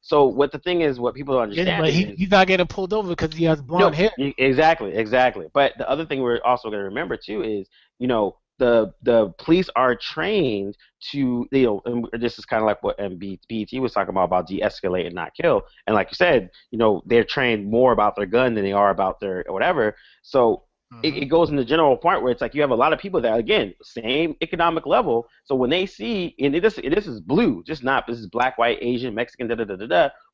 So what the thing is, what people don't understand, Yeah, but he's not getting pulled over because he has blonde hair. Exactly. But the other thing we're also going to remember too is, the police are trained to, and this is kind of like what BET was talking about de-escalate and not kill. And like you said, they're trained more about their gun than they are about their whatever. So it goes in the general part where it's like you have a lot of people that, again, same economic level. So when they see, and this is blue, this is black, white, Asian, Mexican,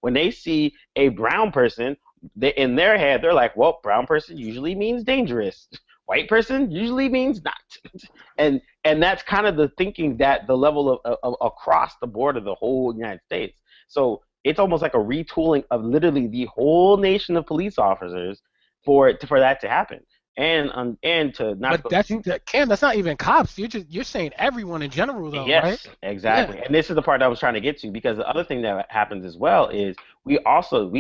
when they see a brown person, in their head, they're like, well, brown person usually means dangerous. White person usually means not. And that's kind of the thinking that the level of across the board of the whole United States. So it's almost like a retooling of literally the whole nation of police officers for that to happen. And to not. But Cam, that's not even cops. You're saying everyone in general, though, yes, right? Exactly. Yeah. And this is the part I was trying to get to, because the other thing that happens as well is we also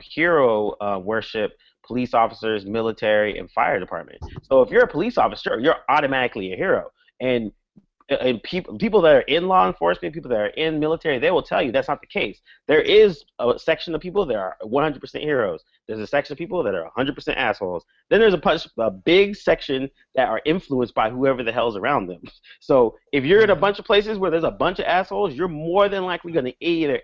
hero worship police officers, military, and fire department. So if you're a police officer, you're automatically a hero. And people that are in law enforcement, people that are in military, they will tell you that's not the case. There is a section of people that are 100% heroes. There's a section of people that are 100% assholes. Then there's a big section that are influenced by whoever the hell's around them. So if you're in a bunch of places where there's a bunch of assholes, you're more than likely going to either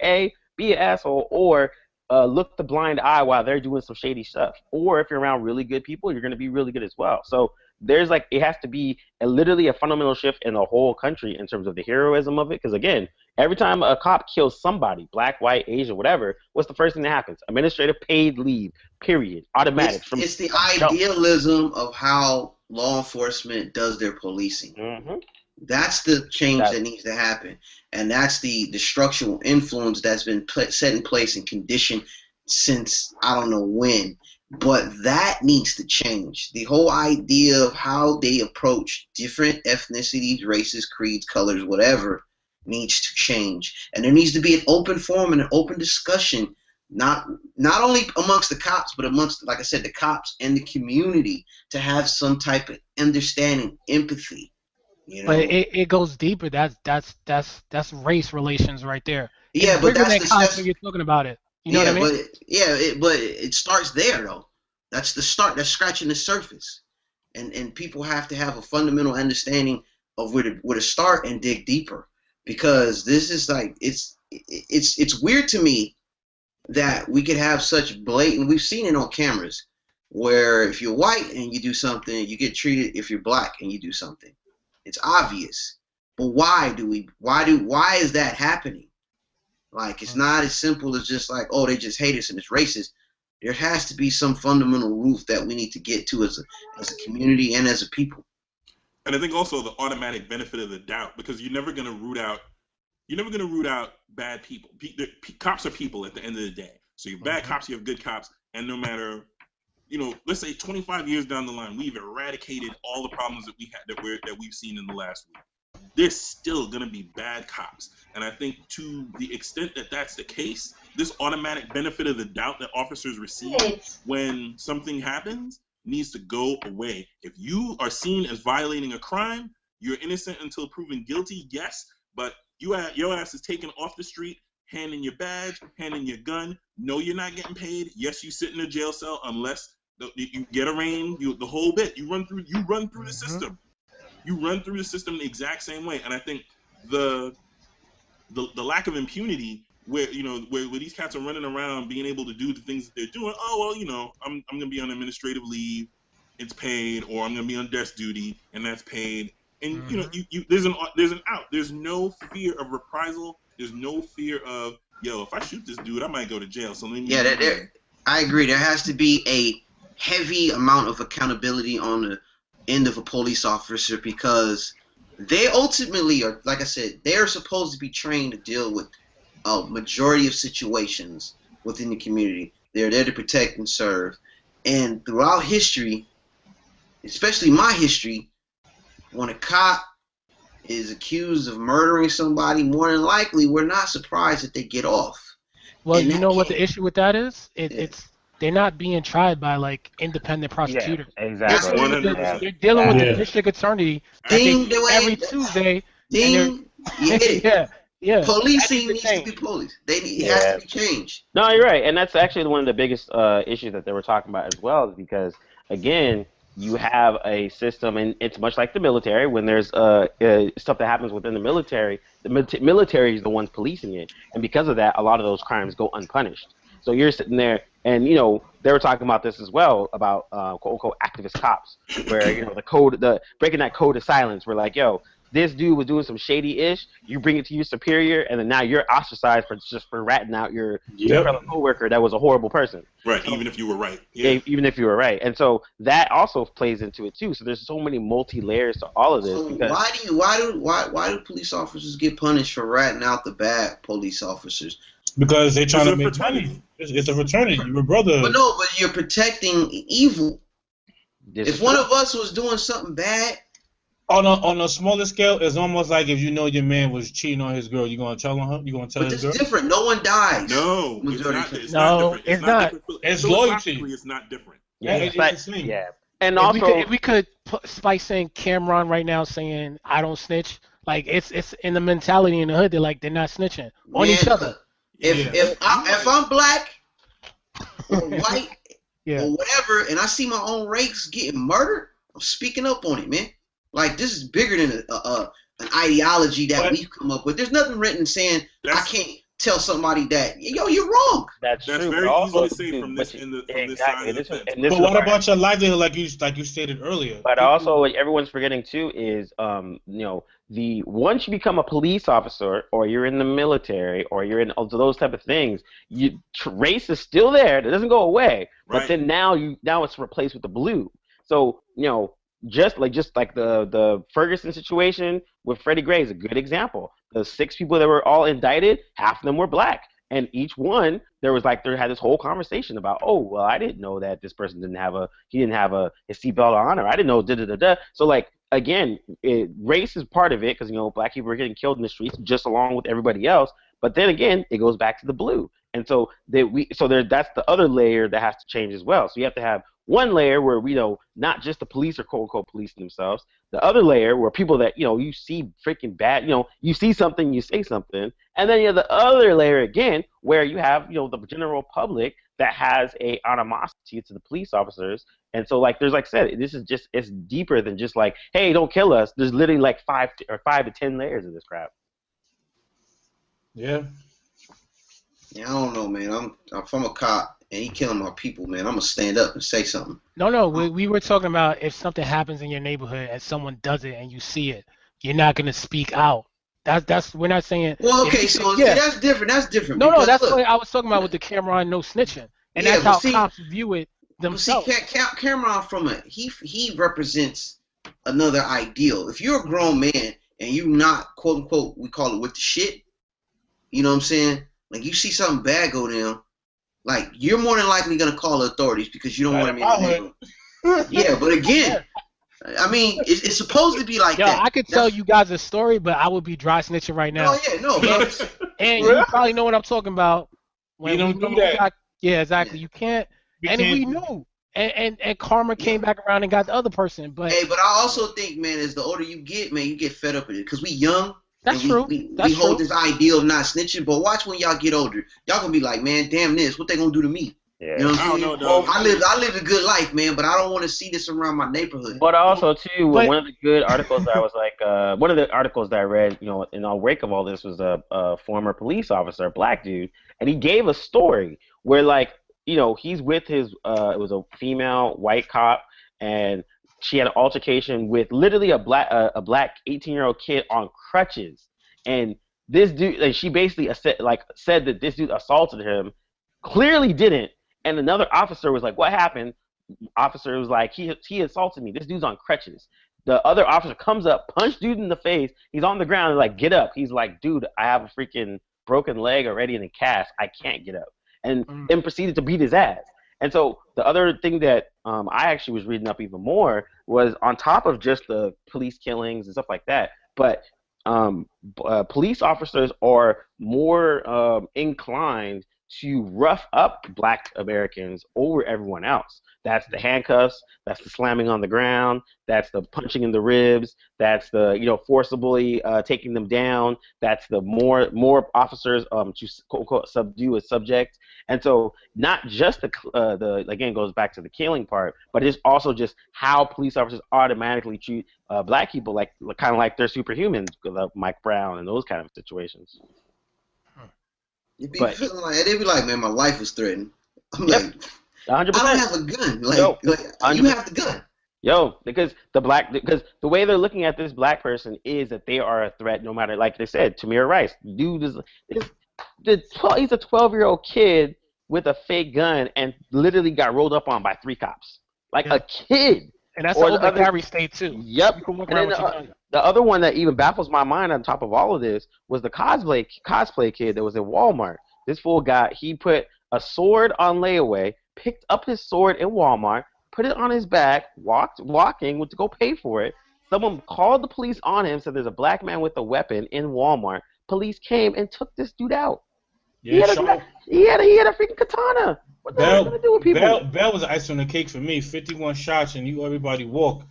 be an asshole, or look the blind eye while they're doing some shady stuff. Or if you're around really good people, you're going to be really good as well. So there's it has to be literally a fundamental shift in the whole country in terms of the heroism of it. Because again, every time a cop kills somebody, black, white, Asian, whatever, what's the first thing that happens? Administrative paid leave, period, automatic. It's the idealism of how law enforcement does their policing. Mm-hmm. That's the change That- that needs to happen, and that's the structural influence that's been set in place and conditioned since I don't know when. But that needs to change. The whole idea of how they approach different ethnicities, races, creeds, colors, whatever, needs to change. And there needs to be an open forum and an open discussion, not only amongst the cops, but amongst, like I said, the cops and the community, to have some type of understanding, empathy. You know? But it goes deeper. That's race relations right there. Yeah, It's but bigger that's than the cops that's, when you're talking about it. You know yeah, what I mean? but it starts there though. That's the start. That's scratching the surface, and people have to have a fundamental understanding of where to start and dig deeper, because this is like it's weird to me that we could have such blatant. We've seen it on cameras where if you're white and you do something, you get treated. If you're black and you do something, it's obvious. But why is that happening? Like, it's not as simple as just like, oh, they just hate us and it's racist. There has to be some fundamental root that we need to get to as a community and as a people. And I think also the automatic benefit of the doubt, because you're never going to root out bad people. Cops are people at the end of the day. So you have bad cops, you have good cops, and no matter, let's say 25 years down the line, we've eradicated all the problems that we had that we've seen in the last week. There's still going to be bad cops. And I think to the extent that that's the case, this automatic benefit of the doubt that officers receive when something happens needs to go away. If you are seen as violating a crime, you're innocent until proven guilty, yes, but your ass is taken off the street, handing your badge, handing your gun. No, you're not getting paid. Yes, you sit in a jail cell unless you get arraigned, the whole bit. You run through the system. You run through the system the exact same way, and I think the lack of impunity, where these cats are running around being able to do the things that they're doing. Oh well, I'm gonna be on administrative leave, it's paid, or I'm gonna be on desk duty and that's paid. And there's an out. There's no fear of reprisal. There's no fear of if I shoot this dude, I might go to jail. So let me. I agree. There has to be a heavy amount of accountability on the end of a police officer, because they ultimately are, like I said, they're supposed to be trained to deal with a majority of situations within the community. They're there to protect and serve. And throughout history, especially my history, when a cop is accused of murdering somebody, more than likely, we're not surprised that they get off. Well, you know what the issue with that is? It's they're not being tried by like independent prosecutors. Yeah, exactly. They're dealing with the district attorney every Tuesday. Yeah. Policing needs to be policed. It has to be changed. No, you're right, and that's actually one of the biggest issues that they were talking about as well, is because again, you have a system, and it's much like the military. When there's stuff that happens within the military is the ones policing it, and because of that, a lot of those crimes go unpunished. So you're sitting there, and they were talking about this as well, about quote unquote activist cops, where the breaking that code of silence. We're like, this dude was doing some shady-ish. You bring it to your superior, and then now you're ostracized for ratting out your fellow coworker that was a horrible person. Right, so, even if you were right. Yeah. Even if you were right, and so that also plays into it too. So there's so many multi-layers to all of this. So because why do police officers get punished for ratting out the bad police officers? Because they're trying to make money. It's a fraternity. Your brother. But you're protecting evil. If one of us was doing something bad. On a smaller scale, it's almost like if your man was cheating on his girl, you gonna tell on her? You gonna tell his girl? It's different. No one dies. No, it's not different. It's not. It's loyalty. It's not different. Yeah, it's the same. Yeah. And also, if we could spike saying Cameron right now saying I don't snitch, like it's in the mentality in the hood. They're not snitching on each other. If I'm black or white or whatever, and I see my own race getting murdered, I'm speaking up on it, man. Like, this is bigger than an ideology that we've come up with. There's nothing written saying I can't tell somebody that you're wrong. That's true. Very easy to say from this side of the fence. But what about your livelihood, like you stated earlier? But also, what everyone's forgetting too is, once you become a police officer, or you're in the military, or you're in those type of things, race is still there. It doesn't go away. Right. But then now it's replaced with the blue. So just like the Ferguson situation with Freddie Gray is a good example. The 6 people that were all indicted, half of them were black, and each one there had this whole conversation about, oh well, I didn't know that this person didn't have his seatbelt on, or I didn't know da da da da. So like again, race is part of it because black people are getting killed in the streets just along with everybody else. But then again, it goes back to the blue, and so that's the other layer that has to change as well. So you have to have one layer where not just the police are quote unquote policing themselves. The other layer where people that you see freaking bad, you see something, you say something, and then you have the other layer again where you have the general public that has a animosity to the police officers. And so like I said, this is just it's deeper than just like, hey, don't kill us. There's literally like 5 to 10 layers of this crap. Yeah. Yeah, I don't know, man. If I'm a cop and he killing my people, man, I'm gonna stand up and say something. No, we were talking about if something happens in your neighborhood and someone does it and you see it, you're not gonna speak out. That's we're not saying. Well, okay, so see, that's different. That's different. No, that's what I was talking about with the Cameron no snitching, and that's how cops view it themselves. See, Cameron he represents another ideal. If you're a grown man and you're not quote unquote, we call it with the shit. You know what I'm saying? Like you see something bad go down, like you're more than likely gonna call the authorities because you don't want to be in the neighborhood. Yeah, but again, I mean, it's supposed to be like that. I could tell you guys a story, but I would be dry snitching right now. Oh yeah, no. And you probably know what I'm talking about. When you don't do that. Yeah, exactly. You can't. We knew. And karma came back around and got the other person. But hey, but I also think, man, as the older you get, man, you get fed up with it because we young. That's true. We hold this ideal of not snitching, but watch when y'all get older. Y'all gonna be like, man, damn this. What they gonna do to me? Yeah. You know what I'm saying? I don't know, dog. I lived a good life, man, but I don't want to see this around my neighborhood. But also too, one of the good articles that I was like, one of the articles that I read, in the wake of all this was a former police officer, a black dude, and he gave a story where he's with his it was a female white cop, and she had an altercation with literally a black 18-year-old kid on crutches, and this dude, and she basically said that this dude assaulted him, clearly didn't, and another officer was like, "What happened?" Officer was like, "He assaulted me. This dude's on crutches." The other officer comes up, punched dude in the face. He's on the ground, and like, "Get up." He's like, "Dude, I have a freaking broken leg already in a cast. I can't get up," and then proceeded to beat his ass. And so the other thing that I actually was reading up even more was on top of just the police killings and stuff like that, but police officers are more inclined to rough up black Americans over everyone else. That's the handcuffs, that's the slamming on the ground, that's the punching in the ribs, that's the forcibly taking them down, that's the more officers to quote unquote subdue a subject. And so not just the again goes back to the killing part, but it's also just how police officers automatically treat black people like kind of like they're superhumans, Mike Brown and those kind of situations. They'd be like, man, my life was threatened. I'm Yep. like, 100%. I don't have a gun. You have the gun. Because the way they're looking at this black person is that they are a threat, no matter, like they said, Tamir Rice, dude he's a 12-year-old kid with a fake gun and literally got rolled up on by 3 cops, like a kid. And that's all the Gary State too. Yep. You can walk And around then, with your gun. the other one that even baffles my mind on top of all of this was the cosplay kid that was at Walmart. This fool he put a sword on layaway, picked up his sword in Walmart, put it on his back, went to go pay for it. Someone called the police on him, said there's a black man with a weapon in Walmart. Police came and took this dude out. Yeah, he had a freaking katana. What the hell are you gonna do with people? Bell was ice on the cake for me. 51 shots and everybody walk.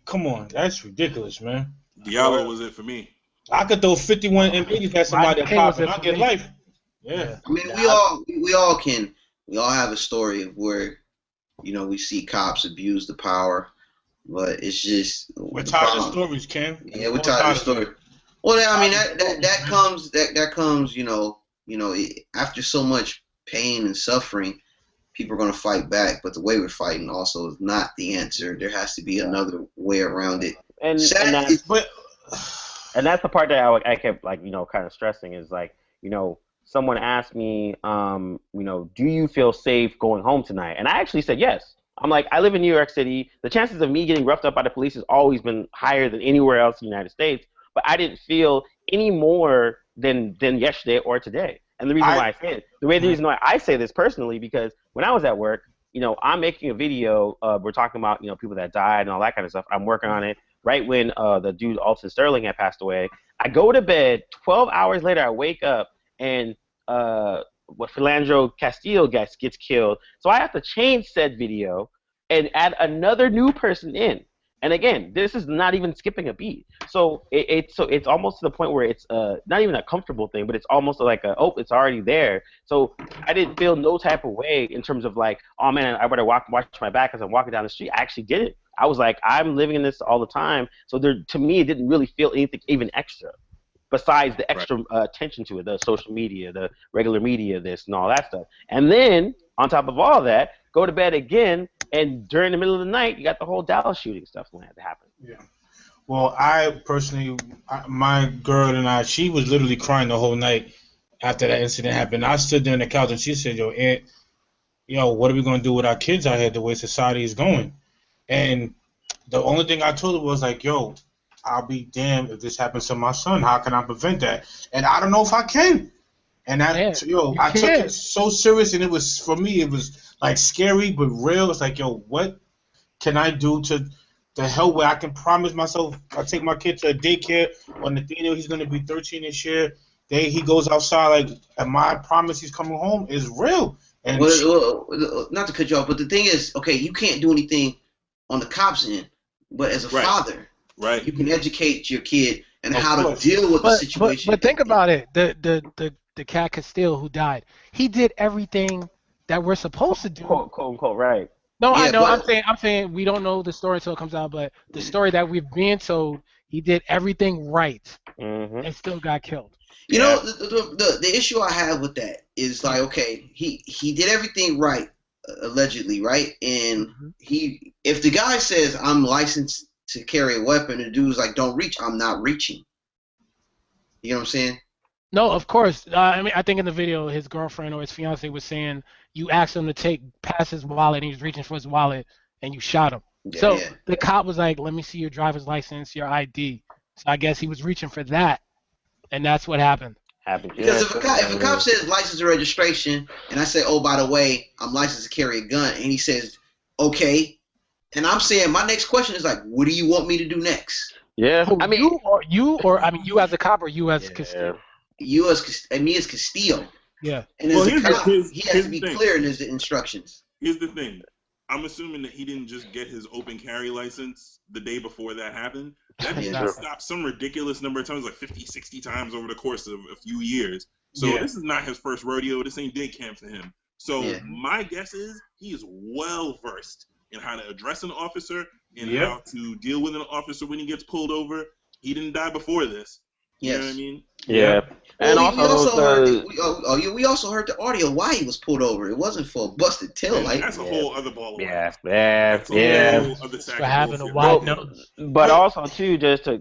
Come on, that's ridiculous, man. Diallo was it for me. I could throw 51 M80s at somebody that pop and I get life. Yeah. I mean, we all have a story of where, we see cops abuse the power, but it's just we're tired of stories, Ken. Yeah, we're tired of stories. Well, I mean that comes, after so much pain and suffering, people are going to fight back. But the way we're fighting also is not the answer. There has to be another way around it. And that's the part that I kept kind of stressing is someone asked me, do you feel safe going home tonight? And I actually said yes. I'm like, I live in New York City. The chances of me getting roughed up by the police has always been higher than anywhere else in the United States. But I didn't feel any more than yesterday or today. And the reason why I say it, the reason why I say this personally, because when I was at work, I'm making a video. We're talking about people that died and all that kind of stuff. I'm working on it right when the dude Alton Sterling had passed away. I go to bed. 12 hours later, I wake up and Philando Castillo gets killed. So I have to change said video and add another new person in. And again, this is not even skipping a beat. So it's almost to the point where it's not even a comfortable thing, but it's almost like it's already there. So I didn't feel no type of way in terms of like, oh man, I better watch my back as I'm walking down the street. I actually did it. I was like, I'm living in this all the time. So to me, it didn't really feel anything even extra, besides the extra attention to it, the social media, the regular media, this and all that stuff. And then on top of all that, go to bed again. And during the middle of the night, you got the whole Dallas shooting stuff that had to happen. Yeah. Well, I personally, my girl and I, she was literally crying the whole night after that incident happened. I stood there on the couch and she said, "Yo, Aunt, what are we going to do with our kids out here the way society is going?" And the only thing I told her was like, "Yo, I'll be damned if this happens to my son. How can I prevent that?" And I don't know if I can. And I took it so serious, and it was, for me, it was like scary but real. It's like, what can I do to help where I can promise myself I take my kid to a daycare on Nathaniel, he's going to be 13 this year. He goes outside, and my promise he's coming home is real. And well, not to cut you off, but the thing is, okay, you can't do anything on the cops' end, but as a father, you can educate your kid and how to deal with the situation. But think about it. The cat Castile who died, he did everything that we're supposed to do. Quote unquote, right? No, yeah, I know. I'm saying we don't know the story until it comes out, but the story that we've been told, he did everything right and still got killed. The issue I have with that is like, okay, he did everything right, allegedly, right? And if the guy says I'm licensed to carry a weapon, and the dude's like, don't reach, I'm not reaching. You know what I'm saying? No, of course. I think in the video, his girlfriend or his fiance was saying you asked him to pass his wallet, and he was reaching for his wallet, and you shot him. The cop was like, "Let me see your driver's license, your ID." So I guess he was reaching for that, and that's what happened. Because if a cop says license or registration, and I say, "Oh, by the way, I'm licensed to carry a gun," and he says, "Okay," and I'm saying my next question is like, "What do you want me to do next?" Yeah, you as a cop or you as Castillo? You as me as Castillo. Yeah. And as a cop, he has to be clear in his instructions. Here's the thing. I'm assuming that he didn't just get his open carry license the day before that happened. That means he stopped some ridiculous number of times, like 50, 60 times over the course of a few years. So this is not his first rodeo. This ain't day camp for him. So my guess is he is well versed in how to address an officer and how to deal with an officer when he gets pulled over. He didn't die before this. You know what I mean? Yeah. And we also heard the audio why he was pulled over. It wasn't for a busted tail light. That's a whole other ball. Yeah. For having a wide nose. But also too, just to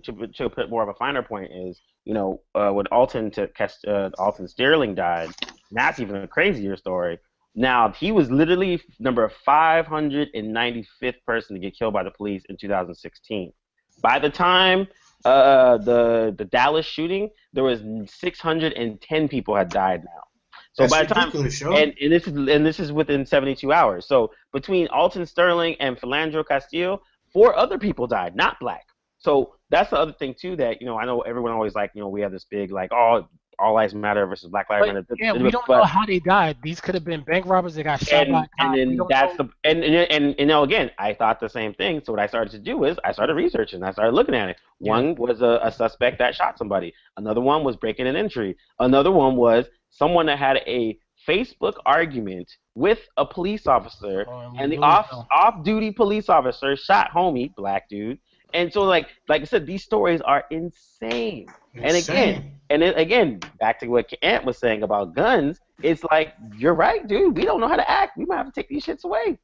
put more of a finer point is, when Alton Sterling died, that's even a crazier story. Now, he was literally number 595th person to get killed by the police in 2016. By the time the Dallas shooting, there was 610 people had died now. So that's by the time, and this is within 72 hours. So between Alton Sterling and Philando Castillo, 4 other people died, not black. So that's the other thing too that I know everyone always we have this big all lives matter versus Black Lives Matter. Yeah, we don't know how they died. These could have been bank robbers that got shot by cops. And again, I thought the same thing. So what I started to do is I started researching. I started looking at it. One was a suspect that shot somebody. Another one was breaking and entry. Another one was someone that had a Facebook argument with a police officer, and the off-duty police officer shot homie, black dude. And so, like I said, these stories are insane. And again, back to what Ant was saying about guns, it's like, you're right, dude. We don't know how to act. We might have to take these shits away.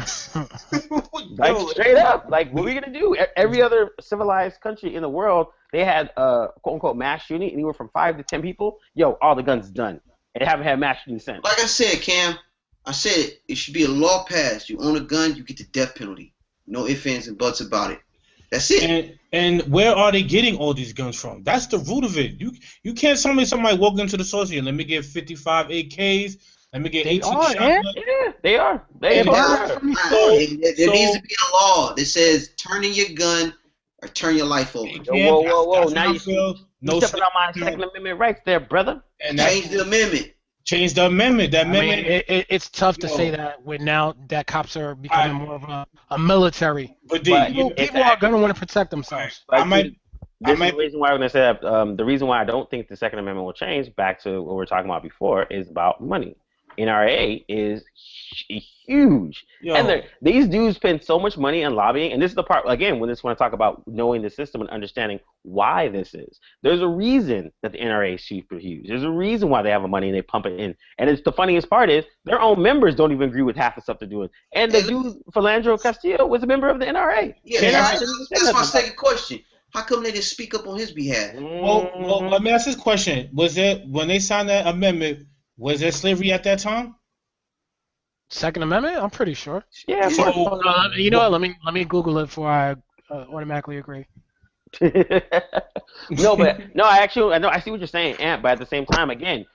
Straight up. Like, what are we going to do? Every other civilized country in the world, they had quote-unquote mass shooting, anywhere from 5 to 10 people. All the guns done. They haven't had mass shooting since. Like I said, Cam, I said it should be a law passed. You own a gun, you get the death penalty. No ifs, ands, and buts about it. That's it. And where are they getting all these guns from? That's the root of it. You can't tell me somebody walk into the store and let me get 55 AKs, let me get They 18 are, shotguns. Yeah, they are. They And are. There needs to be a law that says turn in your gun or turn your life over. Whoa. That's Now what I you feel. You stepping on my Second Amendment rights there, brother. And Change the amendment. Change the amendment. That I mean, amendment. it's tough to Yo. say that when now that cops are becoming more of a military. But People are going to want to protect themselves. I might. This is the reason why I'm going to say that. The reason why I don't think the Second Amendment will change, back to what we were talking about before, is about money. NRA is huge. Yo. And these dudes spend so much money on lobbying, and this is the part, again, when I talk about knowing the system and understanding why this is. There's a reason that the NRA is super huge. There's a reason why they have the money and they pump it in. And it's the funniest part is their own members don't even agree with half the stuff they're doing. And the dude, Philandro Castillo, was a member of the NRA. Yeah, that's my second question. How come they didn't speak up on his behalf? Well, let me ask this question: was it when they signed that amendment? Was there slavery at that time? Second Amendment? I'm pretty sure. Yeah. So, You know what? Let me Google it before I automatically agree. I see what you're saying, Ant, but at the same time, again,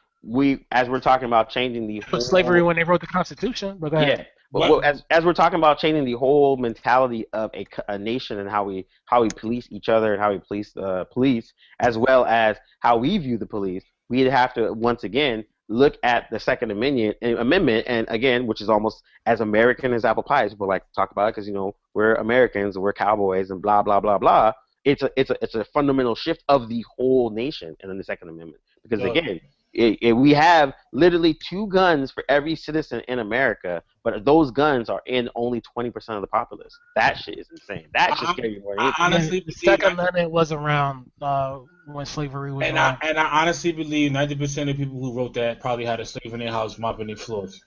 as we're talking about changing the But slavery when they wrote the Constitution. But go ahead. Yeah. Well, as we're talking about changing the whole mentality of a nation and how we police each other and how we police the police, as well as how we view the police, we'd have to once again look at the Second Amendment, and again, which is almost as American as apple pie. People like to talk about it because we're Americans and we're cowboys and blah blah blah blah. It's a fundamental shift of the whole nation, and then the Second Amendment, because again, we have literally 2 guns for every citizen in America, but those guns are in only 20% of the populace. That shit is insane. That should scare you more. Honestly, the Second Amendment was around when slavery was around. I honestly believe 90% of people who wrote that probably had a slave in their house mopping their floors.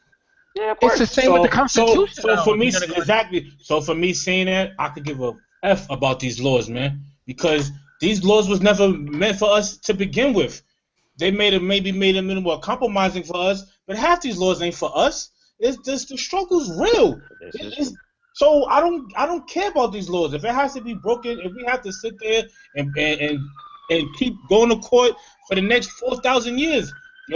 Yeah, of course. It's the same with the Constitution. So for me, exactly. So for me saying that, I could give a F about these laws, man, because these laws was never meant for us to begin with. They maybe made them a little more compromising for us, but half these laws ain't for us. It's just the struggle's real. So I don't care about these laws. If it has to be broken, if we have to sit there and keep going to court for the next 4,000 years,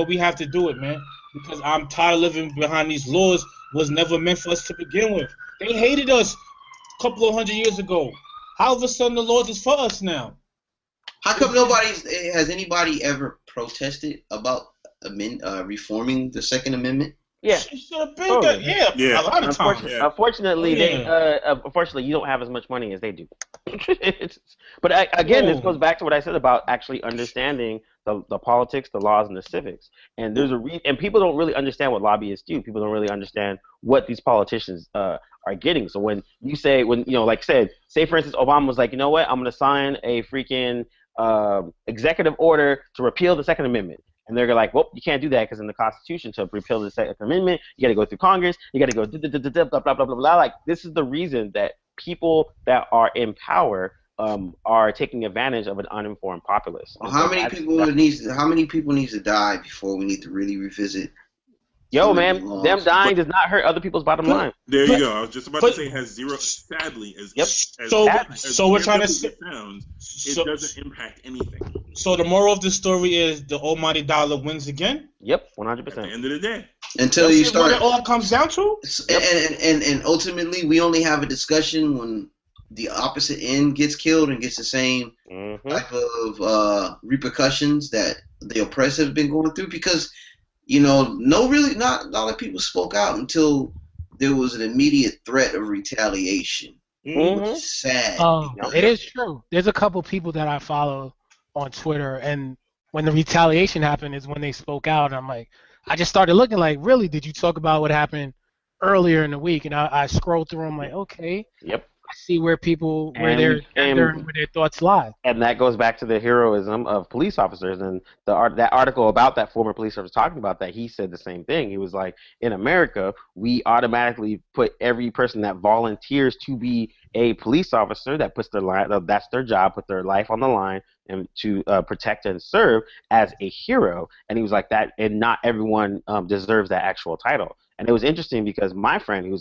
we have to do it, man. Because I'm tired of living behind these laws. Was never meant for us to begin with. They hated us a couple of 100 years ago. How all of a sudden the laws is for us now? How come has anybody ever protested about reforming the Second Amendment? Yeah. A lot of times. Unfortunately, unfortunately, you don't have as much money as they do. But again, this goes back to what I said about actually understanding the politics, the laws, and the civics. And there's and people don't really understand what lobbyists do. People don't really understand what these politicians are getting. So when you say, like I said, say for instance, Obama was like, you know what, I'm going to sign a freaking executive order to repeal the Second Amendment. And they're like, well, you can't do that because in the Constitution, to repeal the Second Amendment, you got to go through Congress, you got to go blah, blah, blah, blah, blah. Like, this is the reason that people that are in power are taking advantage of an uninformed populace. Well, how many people needs to die before we need to really revisit? Yo, man, them dying does not hurt other people's bottom line. There you go. I was just about to say it has zero. Sadly, so we're trying to say it doesn't impact anything. So the moral of the story is the almighty dollar wins again. Yep, 100%. At the end of the day, until you start. What it all comes down to. And ultimately, we only have a discussion when the opposite end gets killed and gets the same type of repercussions that the oppressed have been going through, because. Not a lot of people spoke out until there was an immediate threat of retaliation. Which is sad. It is true. There's a couple people that I follow on Twitter, and when the retaliation happened is when they spoke out. And I'm like, I just started looking like, really, did you talk about what happened earlier in the week? And I scrolled through. I'm like, okay. Yep. I see where their thoughts lie. And that goes back to the heroism of police officers. And that article about that former police officer talking about that, he said the same thing. He was like, in America, we automatically put every person that volunteers to be a police officer, that puts that's their job, put their life on the line and to protect and serve, as a hero. And he was like that, and not everyone deserves that actual title. And it was interesting because my friend, he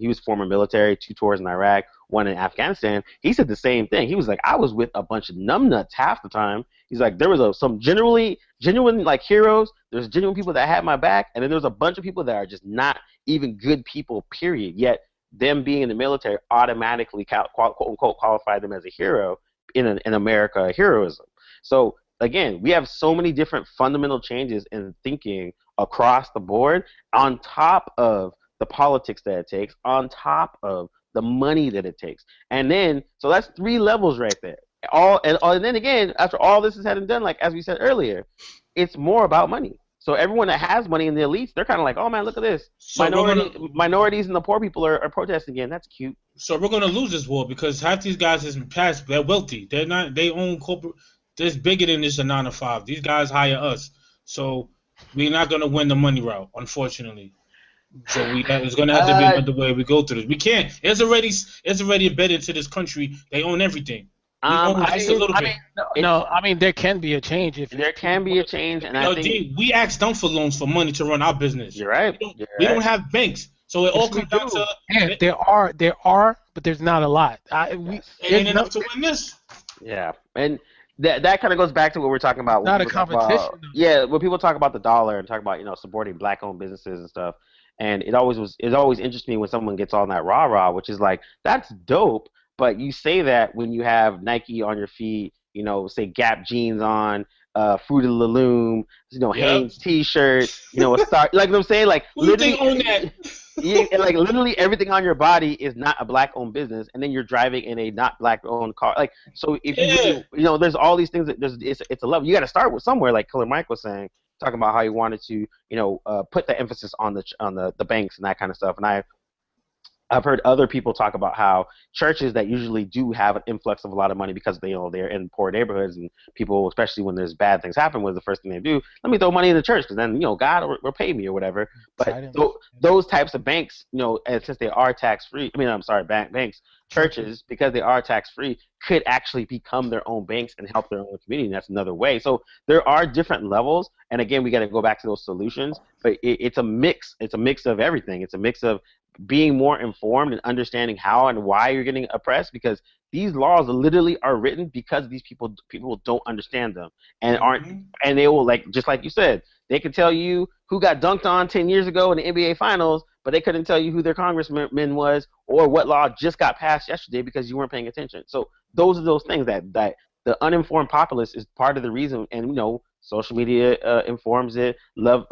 was former military, 2 tours in Iraq, 1 in Afghanistan. He said the same thing. He was like, I was with a bunch of numbnuts half the time. He's like, there was some genuine like heroes. There's genuine people that had my back, and then there's a bunch of people that are just not even good people. Period. Yet them being in the military automatically quote unquote qualify them as a hero in America heroism. So again, we have so many different fundamental changes in thinking across the board, on top of the politics that it takes, on top of the money that it takes. And then, so that's 3 levels right there. And then again, after all this is said and done, like as we said earlier, it's more about money. So everyone that has money in the elites, they're kind of like, oh man, look at this. So Minorities and the poor people are protesting again. That's cute. So we're gonna lose this war because half these guys is past. They're wealthy. They're not. They own corporate. There's bigger than just a 9 to 5. These guys hire us. So we're not gonna win the money route, unfortunately. So it's gonna have to be another way we go through this. We can't. It's already embedded into this country. They own everything. I mean, there can be a change if there can be a change, and I think we asked them for loans for money to run our business. You're right. We don't have banks, so it all comes down to. Yeah, there are, but there's not a lot. It ain't enough to win this. Yeah, and that kind of goes back to what we're talking about. Not a competition. Yeah, when people talk about the dollar and talk about supporting black-owned businesses and stuff, and it always interests me when someone gets on that rah-rah, which is like, that's dope. But you say that when you have Nike on your feet, say Gap jeans on, Fruit of the Loom, Hanes T-shirt, a star. Like what I'm saying, like literally own that. Yeah, like literally everything on your body is not a black-owned business, and then you're driving in a not black-owned car. Like, so if you there's all these things that it's a level. You got to start with somewhere, like Killer Mike was saying, talking about how he wanted to put the emphasis on the banks and that kind of stuff. And I've heard other people talk about how churches that usually do have an influx of a lot of money because they're in poor neighborhoods, and people, especially when there's bad things happen, what's the first thing they do? Let me throw money in the church because then God will pay me or whatever. But those types of banks, and since they are tax free, banks, churches, because they are tax free, could actually become their own banks and help their own community. And that's another way. So there are different levels, and again, we got to go back to those solutions. But it's a mix. It's a mix of everything. It's a mix of being more informed and understanding how and why you're getting oppressed, because these laws literally are written because these people don't understand them and and they will, like, just like you said, they can tell you who got dunked on 10 years ago in the NBA finals, but they couldn't tell you who their congressman was or what law just got passed yesterday because you weren't paying attention. So those are those things that the uninformed populace is part of the reason. And social media informs it. Love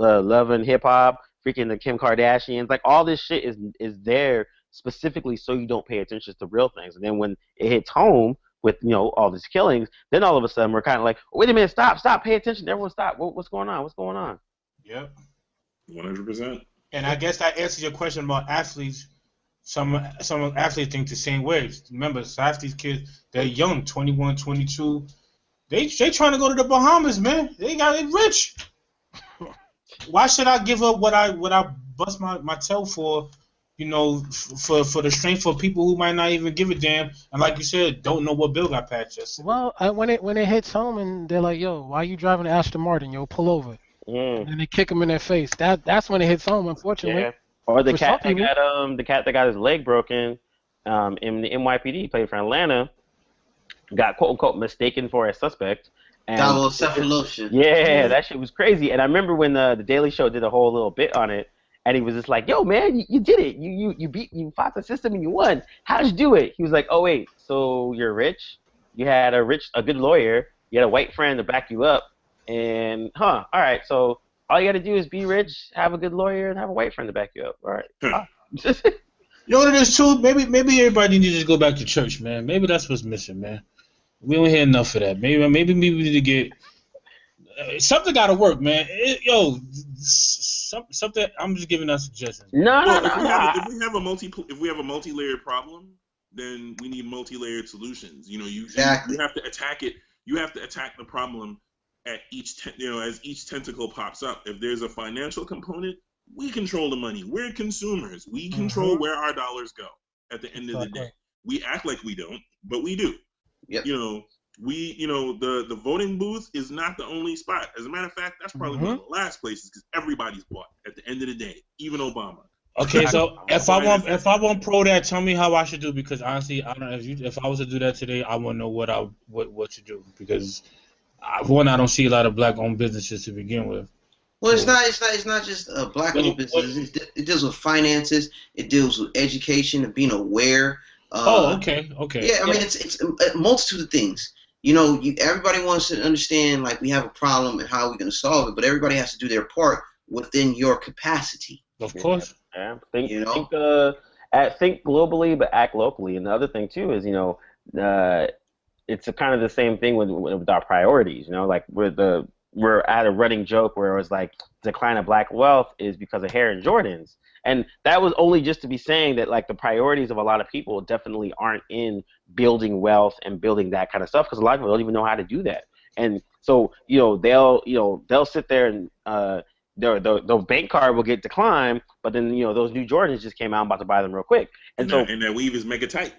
and hip hop, freaking the Kim Kardashians, like all this shit is there specifically so you don't pay attention to real things. And then when it hits home with all these killings, then all of a sudden we're kind of like, wait a minute, stop, pay attention, everyone stop. What's going on? Yep. 100%. And I guess that answers your question about athletes. Some athletes think the same way. Remember, half these kids, they're young, 21, 22. They trying to go to the Bahamas, man. They got it rich. Why should I give up what I bust my tail for, for the strength for people who might not even give a damn, and like you said, don't know what bill got passed yesterday. Well, when it hits home and they're like, yo, why are you driving an Aston Martin? Yo, pull over. And they kick him in their face. That's when it hits home, unfortunately. Yeah. Or the cat that got his leg broken in the NYPD, played for Atlanta, got quote unquote mistaken for a suspect. And got a little cephaloshin. Yeah, that shit was crazy. And I remember when the Daily Show did a whole little bit on it, and he was just like, "Yo, man, you did it. You fought the system and you won. How'd you do it?" He was like, "Oh wait, so you're rich? You had a good lawyer. You had a white friend to back you up, and all right. So all you got to do is be rich, have a good lawyer, and have a white friend to back you up. All right." You know what it is too? Maybe everybody needs to go back to church, man. Maybe that's what's missing, man. We don't hear enough of that. Maybe we need to get something. Got to work, man. Something. I'm just giving us suggestions. No. If we have a multi-layered problem, then we need multi-layered solutions. You have to attack it. You have to attack the problem at as each tentacle pops up. If there's a financial component, we control the money. We're consumers. We control where our dollars go. At the end of the day, we act like we don't, but we do. Yep. the voting booth is not the only spot. As a matter of fact, that's probably one of the last places because everybody's bought at the end of the day, even Obama. Okay, so if I want pro that, tell me how I should do, because honestly, I don't know if I was to do that today, I wouldn't know what to do, because I don't see a lot of black-owned businesses to begin with. Well, it's not just black-owned businesses. It deals with finances. It deals with education and being aware. Okay. Yeah, I mean it's a multitude of things. Everybody wants to understand, like, we have a problem and how we're going to solve it, but everybody has to do their part within your capacity. Of course. Yeah. Think globally, but act locally. And the other thing too is, it's kind of the same thing with our priorities. Like we're at a running joke where it was like decline of black wealth is because of hair and Jordans, and that was only just to be saying that, like, the priorities of a lot of people definitely aren't in building wealth and building that kind of stuff, because a lot of people don't even know how to do that. And so they'll sit there and the bank card will get declined, but then those new Jordans just came out. I'm about to buy them real quick, and that weave is mega tight.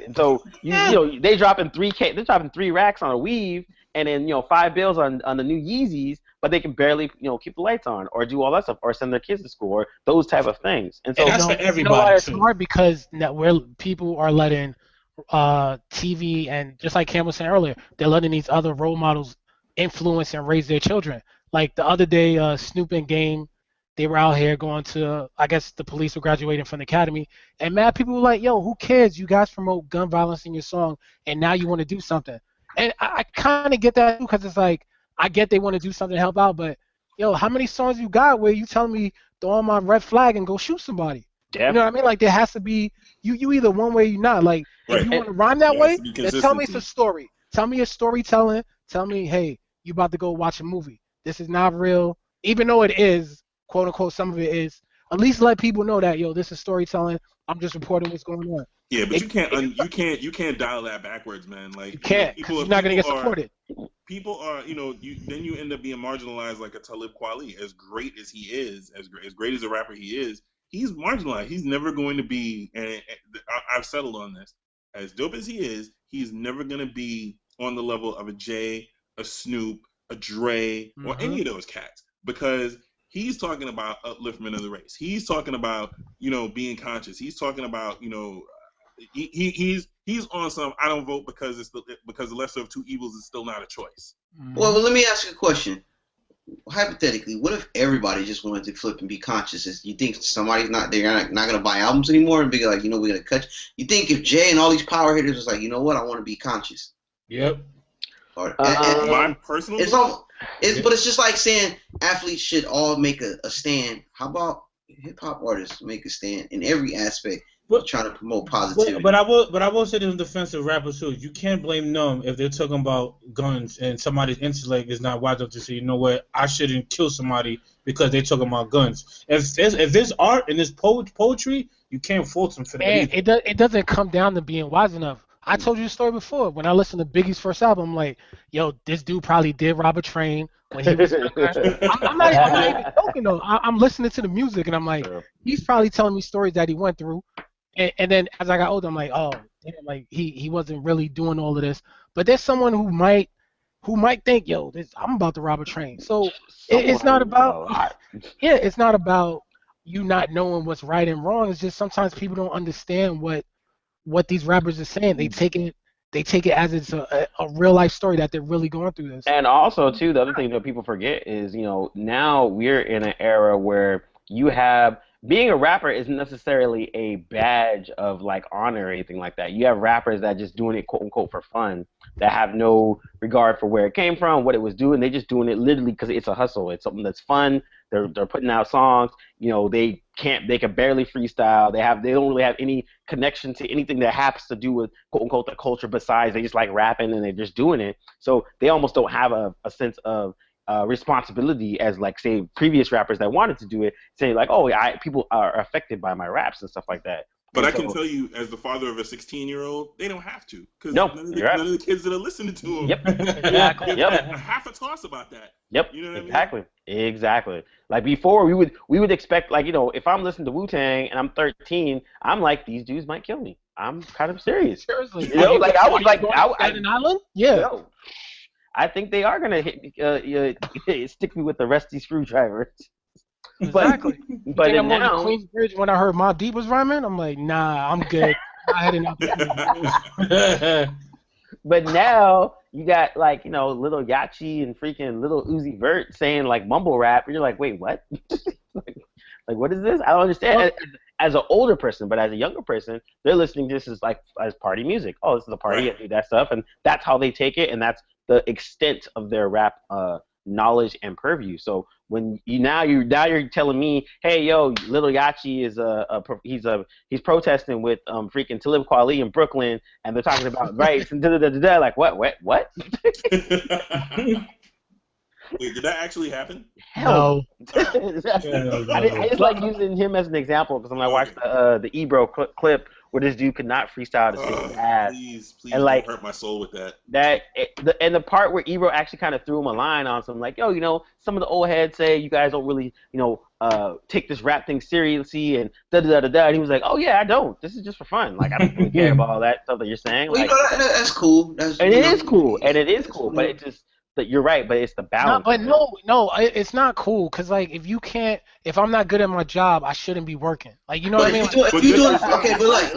And so they dropping $3K, they're dropping 3 racks on a weave, and then $5 bills on the new Yeezys, but they can barely keep the lights on or do all that stuff or send their kids to school or those type of things. And so that's for everybody. You know why it's hard? Because people are letting TV, and just like Cam was saying earlier, they're letting these other role models influence and raise their children. Like the other day, Snoop and Game, they were out here going to, I guess the police were graduating from the academy, and mad people were like, yo, who cares? You guys promote gun violence in your song, and now you want to do something. And I kind of get that too, because it's like, I get they want to do something to help out, but yo, how many songs you got where you telling me throw on my red flag and go shoot somebody? Yeah. You know what I mean? Like, there has to be, you either one way or you not. Like, if you want to rhyme that way, then tell me it's a story. Tell me a storytelling. Tell me, hey, you about to go watch a movie. This is not real. Even though it is, quote unquote, some of it is, at least let people know that, yo, this is storytelling. I'm just reporting what's going on. Yeah, but you can't dial that backwards, man. Like, you can't. You're not gonna get supported. People are, then you end up being marginalized, like a Talib Kweli. As great as he is, as great as a rapper he is, he's marginalized. He's never going to be, and I've settled on this. As dope as he is, he's never going to be on the level of a Jay, a Snoop, a Dre, or any of those cats, because he's talking about upliftment of the race. He's talking about, being conscious. He's talking about, he's on some, I don't vote because the lesser of two evils is still not a choice. Well, let me ask you a question. Hypothetically, what if everybody just wanted to flip and be conscious? You think somebody's not going to buy albums anymore and be like, we're going to cut you? You think if Jay and all these power hitters was like, you know what, I want to be conscious? Yep. My personal but it's just like saying athletes should all make a stand. How about hip-hop artists make a stand in every aspect? Trying to promote positivity. But I will say this in defense of rappers too. You can't blame them if they're talking about guns and somebody's intellect is not wise enough to say, you know what, I shouldn't kill somebody because they're talking about guns. If there's art and there's poetry, you can't fault them for that. And it doesn't come down to being wise enough. I told you the story before. When I listened to Biggie's first album, I'm like, yo, this dude probably did rob a train when he was younger. I'm not even joking, though. I'm listening to the music, and I'm like, he's probably telling me stories that he went through. And then as I got older, I'm like, oh, damn, like he wasn't really doing all of this. But there's someone who might think, yo, I'm about to rob a train. So it's not about it's not about you not knowing what's right and wrong. It's just sometimes people don't understand what these rappers are saying. They take it as it's a real life story that they're really going through this. And also too, the other thing that people forget is, now we're in an era where you have, being a rapper isn't necessarily a badge of like honor or anything like that. You have rappers that just doing it quote unquote for fun, that have no regard for where it came from, what it was doing. They just doing it literally because it's a hustle. It's something that's fun. They're putting out songs. They can barely freestyle. They don't really have any connection to anything that has to do with quote unquote the culture besides they just like rapping and they're just doing it. So they almost don't have a sense of responsibility as like say previous rappers that wanted to do it, saying like, oh, people are affected by my raps and stuff like that. But And I can so- tell you, as the father of a 16-year-old, they don't have to, because No, none, you're right. of the kids that are listening to them Yep. give Yep. a half a toss about that. Yep, You know what I mean? exactly. Like before, we would expect, like, if I'm listening to Wu-Tang and I'm 13, I'm like, these dudes might kill me. I'm kind of serious. Seriously. You know, like I was like, Staten Island? Yeah. yo, I think they are gonna hit me, stick me with the rusty screwdriver. Exactly. But Think I'm on the now, Queensbridge when I heard Mobb Deep was rhyming? I'm like, nah, I'm good. I'm not heading out there. but now you got like Little Yachi and freaking Little Uzi Vert saying like mumble rap, and you're like, wait, what? like what is this? I don't understand. As an older person, but as a younger person, they're listening to this as party music. Oh, this is a party, I do that stuff, and that's how they take it, and that's the extent of their rap knowledge and purview. So when you're telling me, hey, yo, Little Yachi is he's protesting with freaking Talib Kweli in Brooklyn, and they're talking about rights and like what? Wait, did that actually happen? No. I just like using him as an example because I watched the Ebro clip where this dude could not freestyle to save his ass. Please And, like, don't hurt my soul with that. The part where Ebro actually kind of threw him a line on some like, yo, some of the old heads say you guys don't really, take this rap thing seriously and and he was like, oh yeah, I don't. This is just for fun. Like I don't really care about all that stuff that you're saying. Well, Like, that's cool. That's, and it is cool, but it just that you're right, but it's the balance. No, it's not cool because like if I'm not good at my job, I shouldn't be working. Like you know what I mean? If you do okay, but like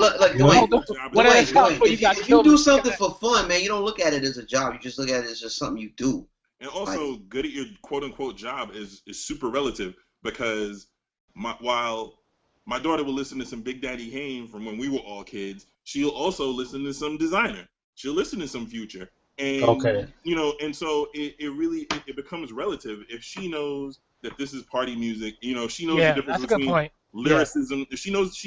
if you do something for fun, man, you don't look at it as a job. You just look at it as just something you do. And also, good at your quote unquote job is super relative because while my daughter will listen to some Big Daddy Kane from when we were all kids, she'll also listen to some Designer. She'll listen to some Future. And, and so it really becomes relative. If she knows that this is party music, she knows the difference between lyricism. If she knows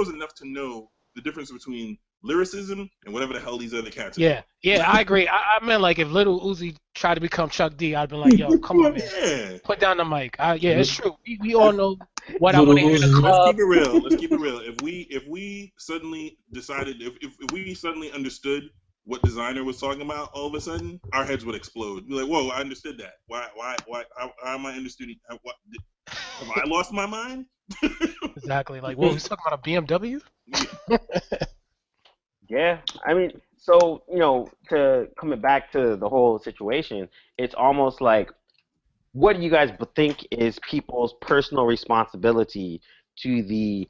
enough to know the difference between lyricism and whatever the hell these other cats are. Yeah, I agree. I meant like if Little Uzi tried to become Chuck D, I'd be like, yo, come on, man, put down the mic. It's true. We all know what I want to hear in the club. Let's keep it real. If we suddenly decided, if we suddenly understood what Designer was talking about, all of a sudden our heads would explode. We're like, whoa, I understood that. Why? How am I understanding? What? Have I lost my mind? Exactly. Like, whoa, he's talking about a BMW? Yeah, I mean, so to coming back to the whole situation, it's almost like, what do you guys think is people's personal responsibility to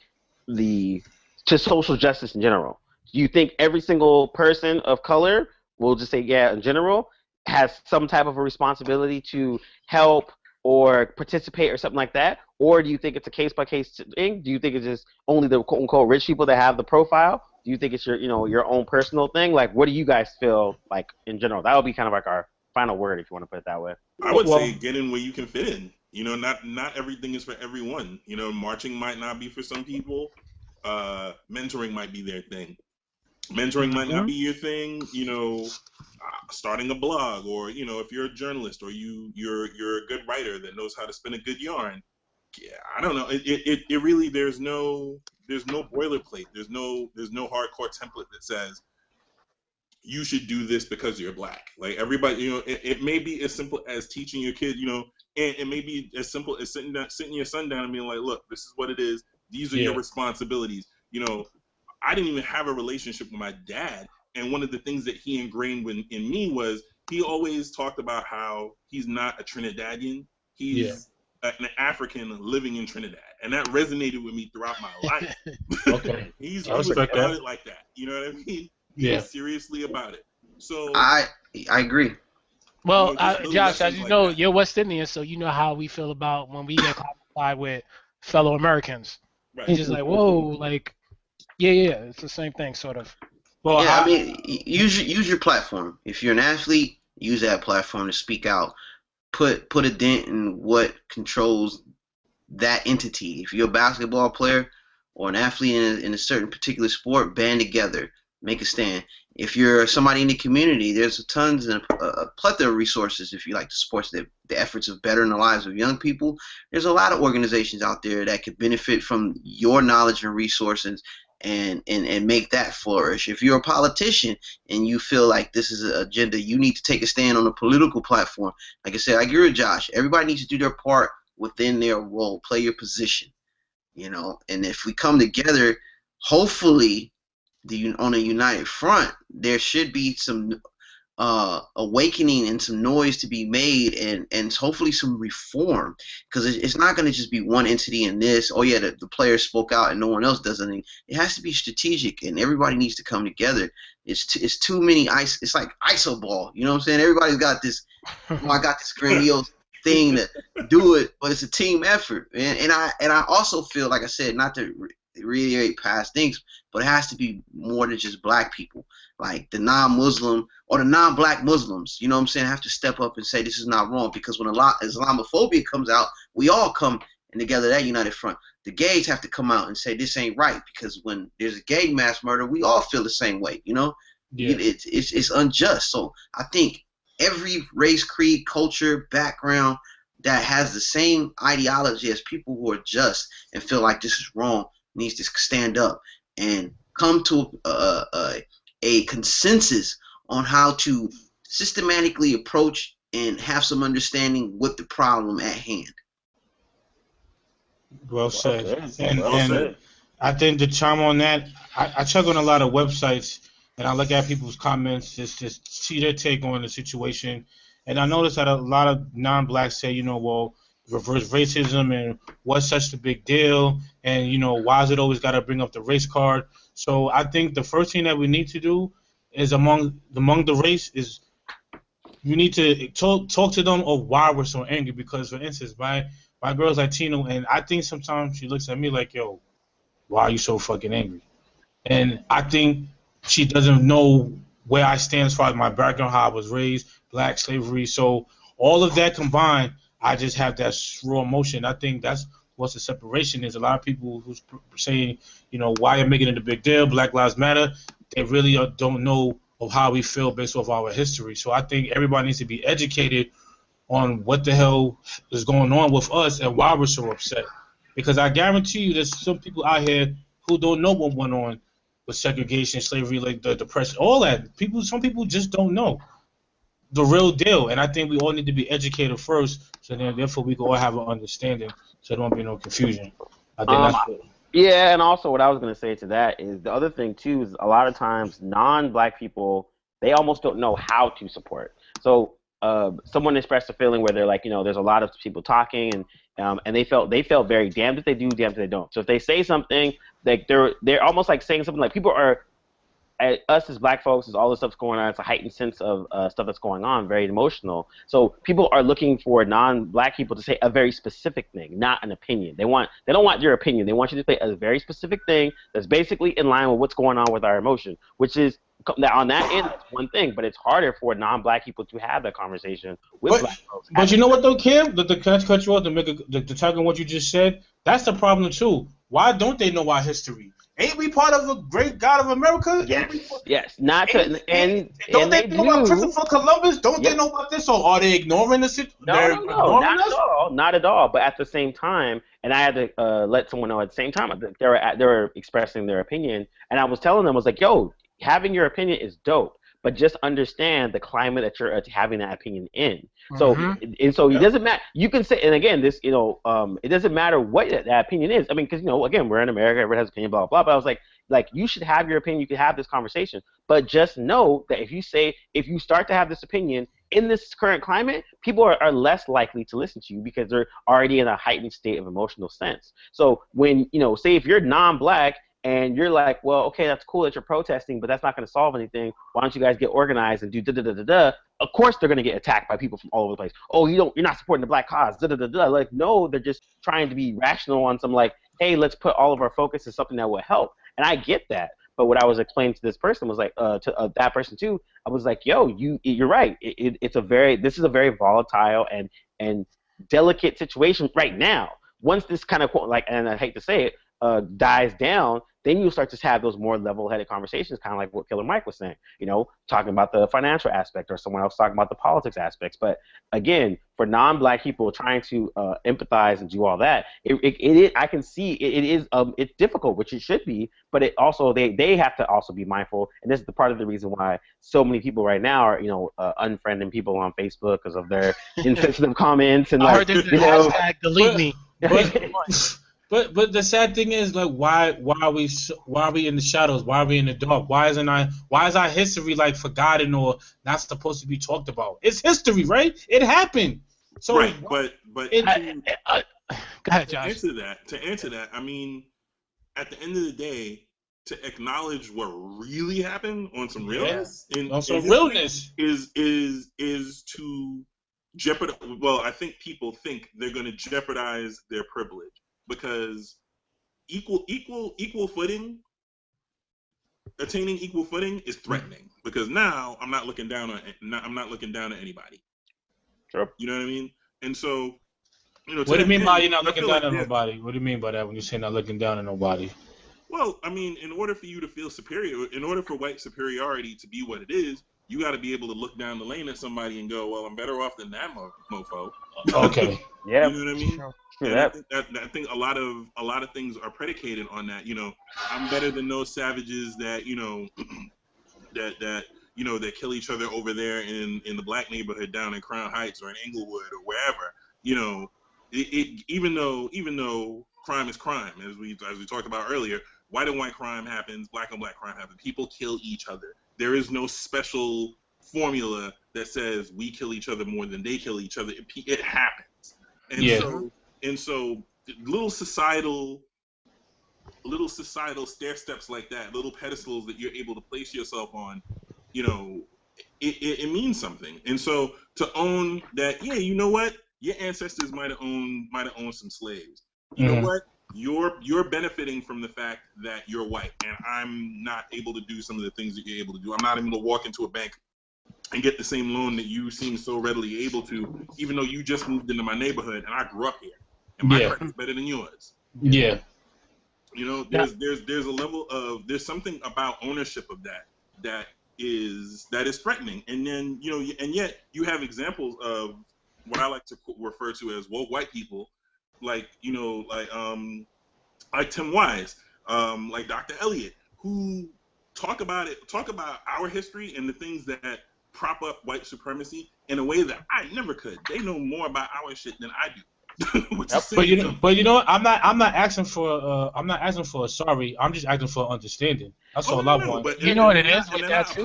to social justice in general? Do you think every single person of color, we'll just say, in general, has some type of a responsibility to help or participate or something like that? Or do you think it's a case-by-case thing? Do you think it's just only the quote-unquote rich people that have the profile? Do you think it's your own personal thing? Like, what do you guys feel like in general? That would be kind of like our final word, if you want to put it that way. I would say get in where you can fit in. Not everything is for everyone. Marching might not be for some people. Mentoring might be their thing. Mentoring might not be your thing, starting a blog, or if you're a journalist or you're a good writer that knows how to spin a good yarn. Yeah, I don't know. It really there's no boilerplate. There's no hardcore template that says you should do this because you're black. Like everybody, it may be as simple as teaching your kid, and it may be as simple as sitting your son down and being like, look, this is what it is. These are your responsibilities. I didn't even have a relationship with my dad, and one of the things that he ingrained in me was he always talked about how he's not a Trinidadian. He's an African living in Trinidad, and that resonated with me throughout my life. Okay. He was about it like that. You know what I mean? He was seriously about it. So I agree. Well, Josh, as you know, you're West Indian, so you know how we feel about when we get classified with fellow Americans. Right. It's just like, whoa, like, it's the same thing, sort of. Well, I mean, use your platform. If you're an athlete, use that platform to speak out. Put a dent in what controls that entity. If you're a basketball player or an athlete in a certain particular sport, band together, make a stand. If you're somebody in the community, there's tons and a plethora of resources. If you like the sports, the efforts of bettering the lives of young people, there's a lot of organizations out there that could benefit from your knowledge and resources and make that flourish. If you're a politician and you feel like this is an agenda, you need to take a stand on a political platform. Like I said, I agree with Josh. Everybody needs to do their part within their role, play your position, you know. And if we come together, hopefully, on a united front, there should be some awakening and some noise to be made, and hopefully some reform, because it's not going to just be one entity in this. Oh yeah, the players spoke out and no one else does anything. It has to be strategic, and everybody needs to come together. It's too many ice. It's like iso ball. You know what I'm saying? Everybody's got this. Oh, I got this grandiose thing to do it, but it's a team effort. And I also feel, like I said, not to reiterate past things, but it has to be more than just black people. Like the non-Muslim or the non-black Muslims, you know what I'm saying, have to step up and say this is not wrong, because when a lot Islamophobia comes out, we all come and together that united front. The gays have to come out and say this ain't right, because when there's a gay mass murder, we all feel the same way, you know? Yeah. It's unjust. So I think every race, creed, culture, background that has the same ideology as people who are just and feel like this is wrong needs to stand up and come to a consensus on how to systematically approach and have some understanding with the problem at hand. Well said. And I think to chime on that, I check on a lot of websites and I look at people's comments just to see their take on the situation. And I noticed that a lot of non-blacks say, you know, well, reverse racism and what's such a big deal, and you know, why is it always got to bring up the race card? So I think the first thing that we need to do is among the race is you need to talk to them of why we're so angry. Because for instance, my girl's Latino, and I think sometimes she looks at me like, yo, why are you so fucking angry? And I think she doesn't know where I stand as far as my background, how I was raised, black, slavery. So all of that combined, I just have that raw emotion. I think that's what the separation is. A lot of people who's saying, you know, why you're making it a big deal, Black Lives Matter, they really don't know of how we feel based off our history. So I think everybody needs to be educated on what the hell is going on with us and why we're so upset. Because I guarantee you there's some people out here who don't know what went on with segregation, slavery, like the depression, all that. Some people just don't know the real deal, and I think we all need to be educated first, so then therefore we can all have an understanding, so there won't be no confusion. I think that's good. Yeah, and also what I was going to say to that is the other thing too is a lot of times non-black people, they almost don't know how to support. So someone expressed a feeling where they're like, you know, there's a lot of people talking, and they felt very damned if they do, damned if they don't. So if they say something, like they're almost like saying something like people are. Us as black folks, as all this stuff's going on, it's a heightened sense of stuff that's going on, very emotional. So people are looking for non-black people to say a very specific thing, not an opinion. They don't want your opinion. They want you to say a very specific thing that's basically in line with what's going on with our emotion, which is on that end, that's one thing. But it's harder for non-black people to have that conversation with black folks. But you know what though, Kim? The cut you off to tag on what you just said. That's the problem too. Why don't they know our history? Ain't we part of the great God of America? Yes. Not to, and don't they know about Christopher Columbus? Don't they know about this? Or are they ignoring the situation? No, not at all. But at the same time, and I had to let someone know at the same time, they were expressing their opinion, and I was telling them, I was like, yo, having your opinion is dope, but just understand the climate that you're having that opinion in. So, and so it doesn't matter. You can say, and again, this, you know, it doesn't matter what that opinion is. I mean, because, you know, again, we're in America, everyone has an opinion, blah, blah, blah. But I was like, you should have your opinion. You can have this conversation, but just know that if you start to have this opinion in this current climate, people are less likely to listen to you because they're already in a heightened state of emotional sense. So when, you know, say if you're non-black, and you're like, well, okay, that's cool that you're protesting, but that's not going to solve anything. Why don't you guys get organized and do da-da-da-da-da? Of course they're going to get attacked by people from all over the place. Oh, you're not supporting the black cause, da-da-da-da. Like, no, they're just trying to be rational on some, like, hey, let's put all of our focus in something that will help. And I get that. But what I was explaining to this person was like, to that person too, I was like, yo, you're right. This is a very volatile and delicate situation right now. Once this kind of, like, and I hate to say it, dies down, then you start to have those more level-headed conversations, kind of like what Killer Mike was saying, talking about the financial aspect, or someone else talking about the politics aspects. But again, for non-black people trying to empathize and do all that, I can see it is it's difficult, which it should be, but it also they have to also be mindful, and this is the part of the reason why so many people right now are unfriending people on Facebook because of their insensitive comments and I heard there's a hashtag delete me. But the sad thing is, like, why are we in the shadows? Why are we in the dark? Why is our history like forgotten or not supposed to be talked about? It's history, right? It happened. So right, but go ahead, Josh. To answer that, I mean, at the end of the day, to acknowledge what really happened on some realness, is to jeopardize. Well, I think people think they're going to jeopardize their privilege. Because equal footing, attaining equal footing is threatening. Because now I'm not looking down on anybody. Sure. You know what I mean? And so, what do you mean by you're not looking down on nobody? What do you mean by that when you say not looking down on nobody? Well, I mean, in order for you to feel superior, in order for white superiority to be what it is, you got to be able to look down the lane at somebody and go, "Well, I'm better off than that mofo." Okay. Yeah. You know what I mean? Yeah. I think a lot of things are predicated on that. I'm better than those savages that that kill each other over there in the black neighborhood down in Crown Heights or in Inglewood or wherever. Even though crime is crime, as we talked about earlier, white and white crime happens, black and black crime happens. People kill each other. There is no special formula that says we kill each other more than they kill each other. It happens. And so little societal stair steps like that, little pedestals that you're able to place yourself on, it means something. And so to own that, yeah, you know what? Your ancestors might have owned some slaves. You know what? You're benefiting from the fact that you're white, and I'm not able to do some of the things that you're able to do. I'm not able to walk into a bank and get the same loan that you seem so readily able to, even though you just moved into my neighborhood and I grew up here. And my credit's better than yours. Yeah. There's a level of, there's something about ownership of that is threatening. And then, and yet you have examples of what I like to refer to as woke white people, like Tim Wise, like Dr. Elliott, who talk about our history and the things that prop up white supremacy in a way that I never could. They know more about our shit than I do. But you know what? I'm not asking for a sorry. I'm just asking for understanding. That's all I want. But you know what it is with that too.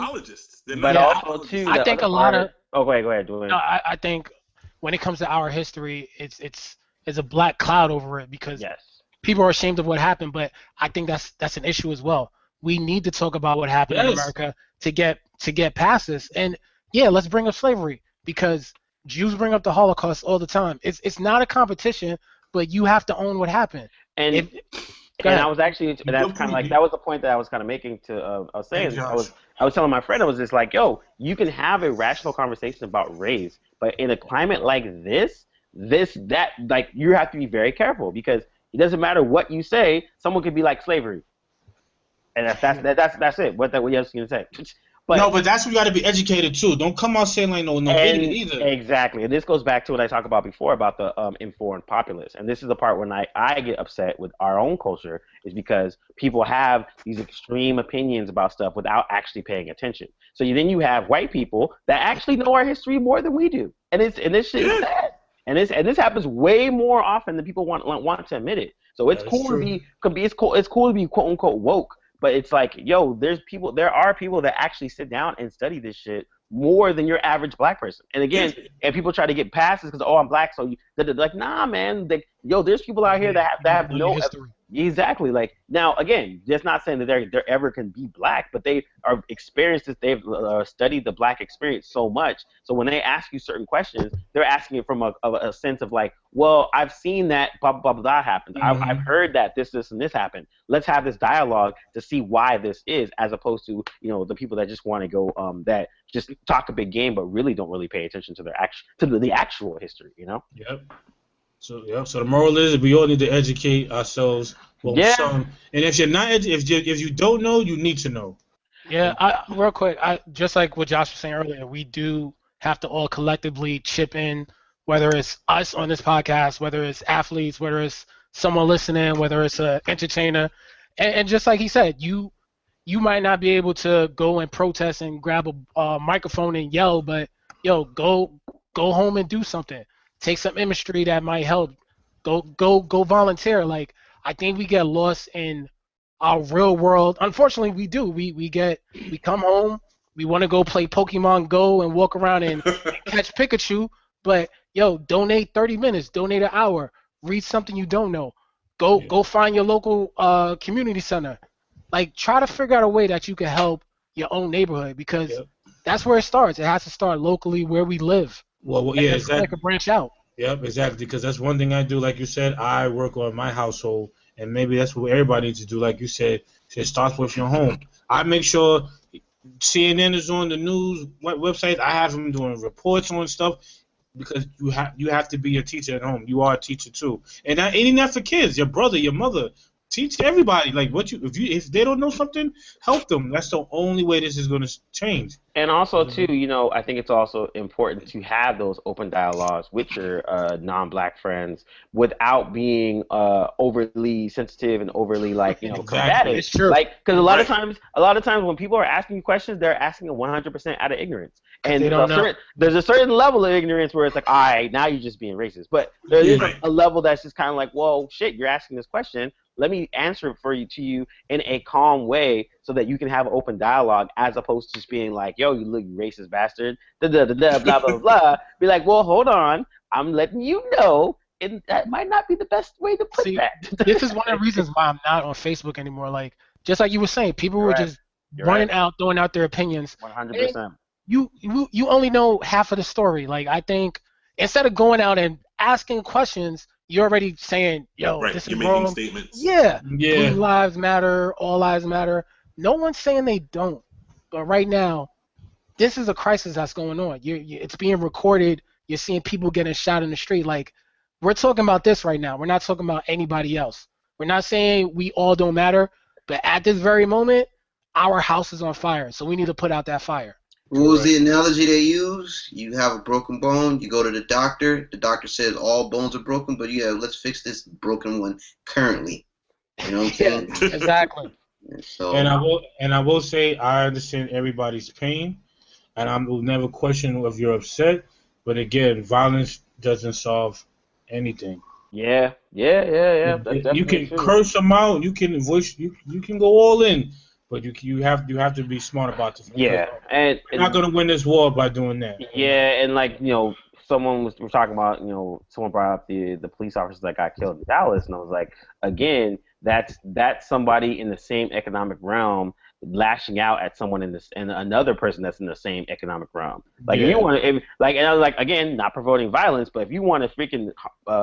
But also too, I think a lot of. Oh, go ahead. No, I think when it comes to our history, it's a black cloud over it because people are ashamed of what happened. But I think that's an issue as well. We need to talk about what happened in America to get past this. And let's bring up slavery because Jews bring up the Holocaust all the time. It's not a competition, but you have to own what happened. And I was actually, that's kind of like, that was the point that I was kind of making to, I was saying, I was telling my friend, I was just like, yo, you can have a rational conversation about race, but in a climate like this, like, you have to be very careful because it doesn't matter what you say, someone could be like slavery. And that's it. What else are you going to say? But that's where you got to be educated too. Don't come out saying like no idiot either. Exactly, and this goes back to what I talked about before about the informed populace. And this is the part when I get upset with our own culture is because people have these extreme opinions about stuff without actually paying attention. So then you have white people that actually know our history more than we do, and this shit is sad. And this happens way more often than people want to admit it. So it's cool to be quote unquote woke. But it's like, yo, there are people that actually sit down and study this shit more than your average black person. And again, and people try to get past this because, I'm black, so they're like, nah, man, there's people out here that have no history. Exactly. Like, now, again, just not saying that they're ever can be black, but they are experienced this. They've studied the black experience so much. So when they ask you certain questions, they're asking it from a sense of like, well, I've seen that blah, blah, blah, blah happened. I've heard that this, and this happened. Let's have this dialogue to see why this is, as opposed to, the people that just want to go, that just talk a big game, but really don't really pay attention to the actual history, Yep. So the moral is we all need to educate ourselves Well, Yeah. and if you're not, if you don't know, you need to know. Yeah, real quick, just like what Josh was saying earlier, we do have to all collectively chip in, whether it's us on this podcast, whether it's athletes, whether it's someone listening, whether it's an entertainer, and just like he said, you might not be able to go and protest and grab a microphone and yell, but yo, go home and do something. Take some imagery that might help. Go volunteer. Like, I think we get lost in our real world. Unfortunately, we do. We come home. We want to go play Pokemon Go and walk around and catch Pikachu. But yo, donate 30 minutes. Donate an hour. Read something you don't know. Go find your local community center. Like, try to figure out a way that you can help your own neighborhood, because that's where it starts. It has to start locally where we live. Well, yeah, exactly. Like a branch out. Yep, exactly. Because that's one thing I do. Like you said, I work on my household, and maybe that's what everybody needs to do. Like you said, it starts with your home. I make sure CNN is on the news websites. I have them doing reports on stuff, because you have to be a teacher at home. You are a teacher too, and not even that for kids. Your brother, your mother. Teach everybody, like, if they don't know something, help them. That's the only way this is going to change. And also, too, I think it's also important to have those open dialogues with your non-black friends without being overly sensitive and overly, combative. It's true. Like, because a lot of times when people are asking you questions, they're asking 100% out of ignorance. And there's a certain level of ignorance where it's like, all right, now you're just being racist. But there is a level that's just kind of like, whoa, shit, you're asking this question. Let me answer it to you in a calm way so that you can have open dialogue, as opposed to just being like, yo, you look, you racist bastard, blah, blah, blah. Be like, well, hold on. I'm letting you know, and that might not be the best way to put that. This is one of the reasons why I'm not on Facebook anymore. Like, just like you were saying, people were just running out, throwing out their opinions. 100%. You only know half of the story. Like, I think instead of going out and asking questions, you're already saying, yo, this is you're wrong. making statements. Yeah. Blue lives matter. All lives matter. No one's saying they don't. But right now, this is a crisis that's going on. It's being recorded. You're seeing people getting shot in the street. Like, we're talking about this right now. We're not talking about anybody else. We're not saying we all don't matter. But at this very moment, our house is on fire. So we need to put out that fire. What was the analogy they use? You have a broken bone, you go to the doctor says all bones are broken, but let's fix this broken one currently. You know what I'm saying? Exactly. So, and I will say, I understand everybody's pain, and I will never question if you're upset, but again, violence doesn't solve anything. Yeah. You can curse them out, you can you can go all in. But you have to be smart about this. Yeah, and you're not gonna win this war by doing that. Yeah, and we're talking about, someone brought up the police officers that got killed in Dallas, and I was like, again, that's somebody in the same economic realm lashing out at someone and another person that's in the same economic realm. Like, if you want to, and I was like, again, not promoting violence, but if you want to freaking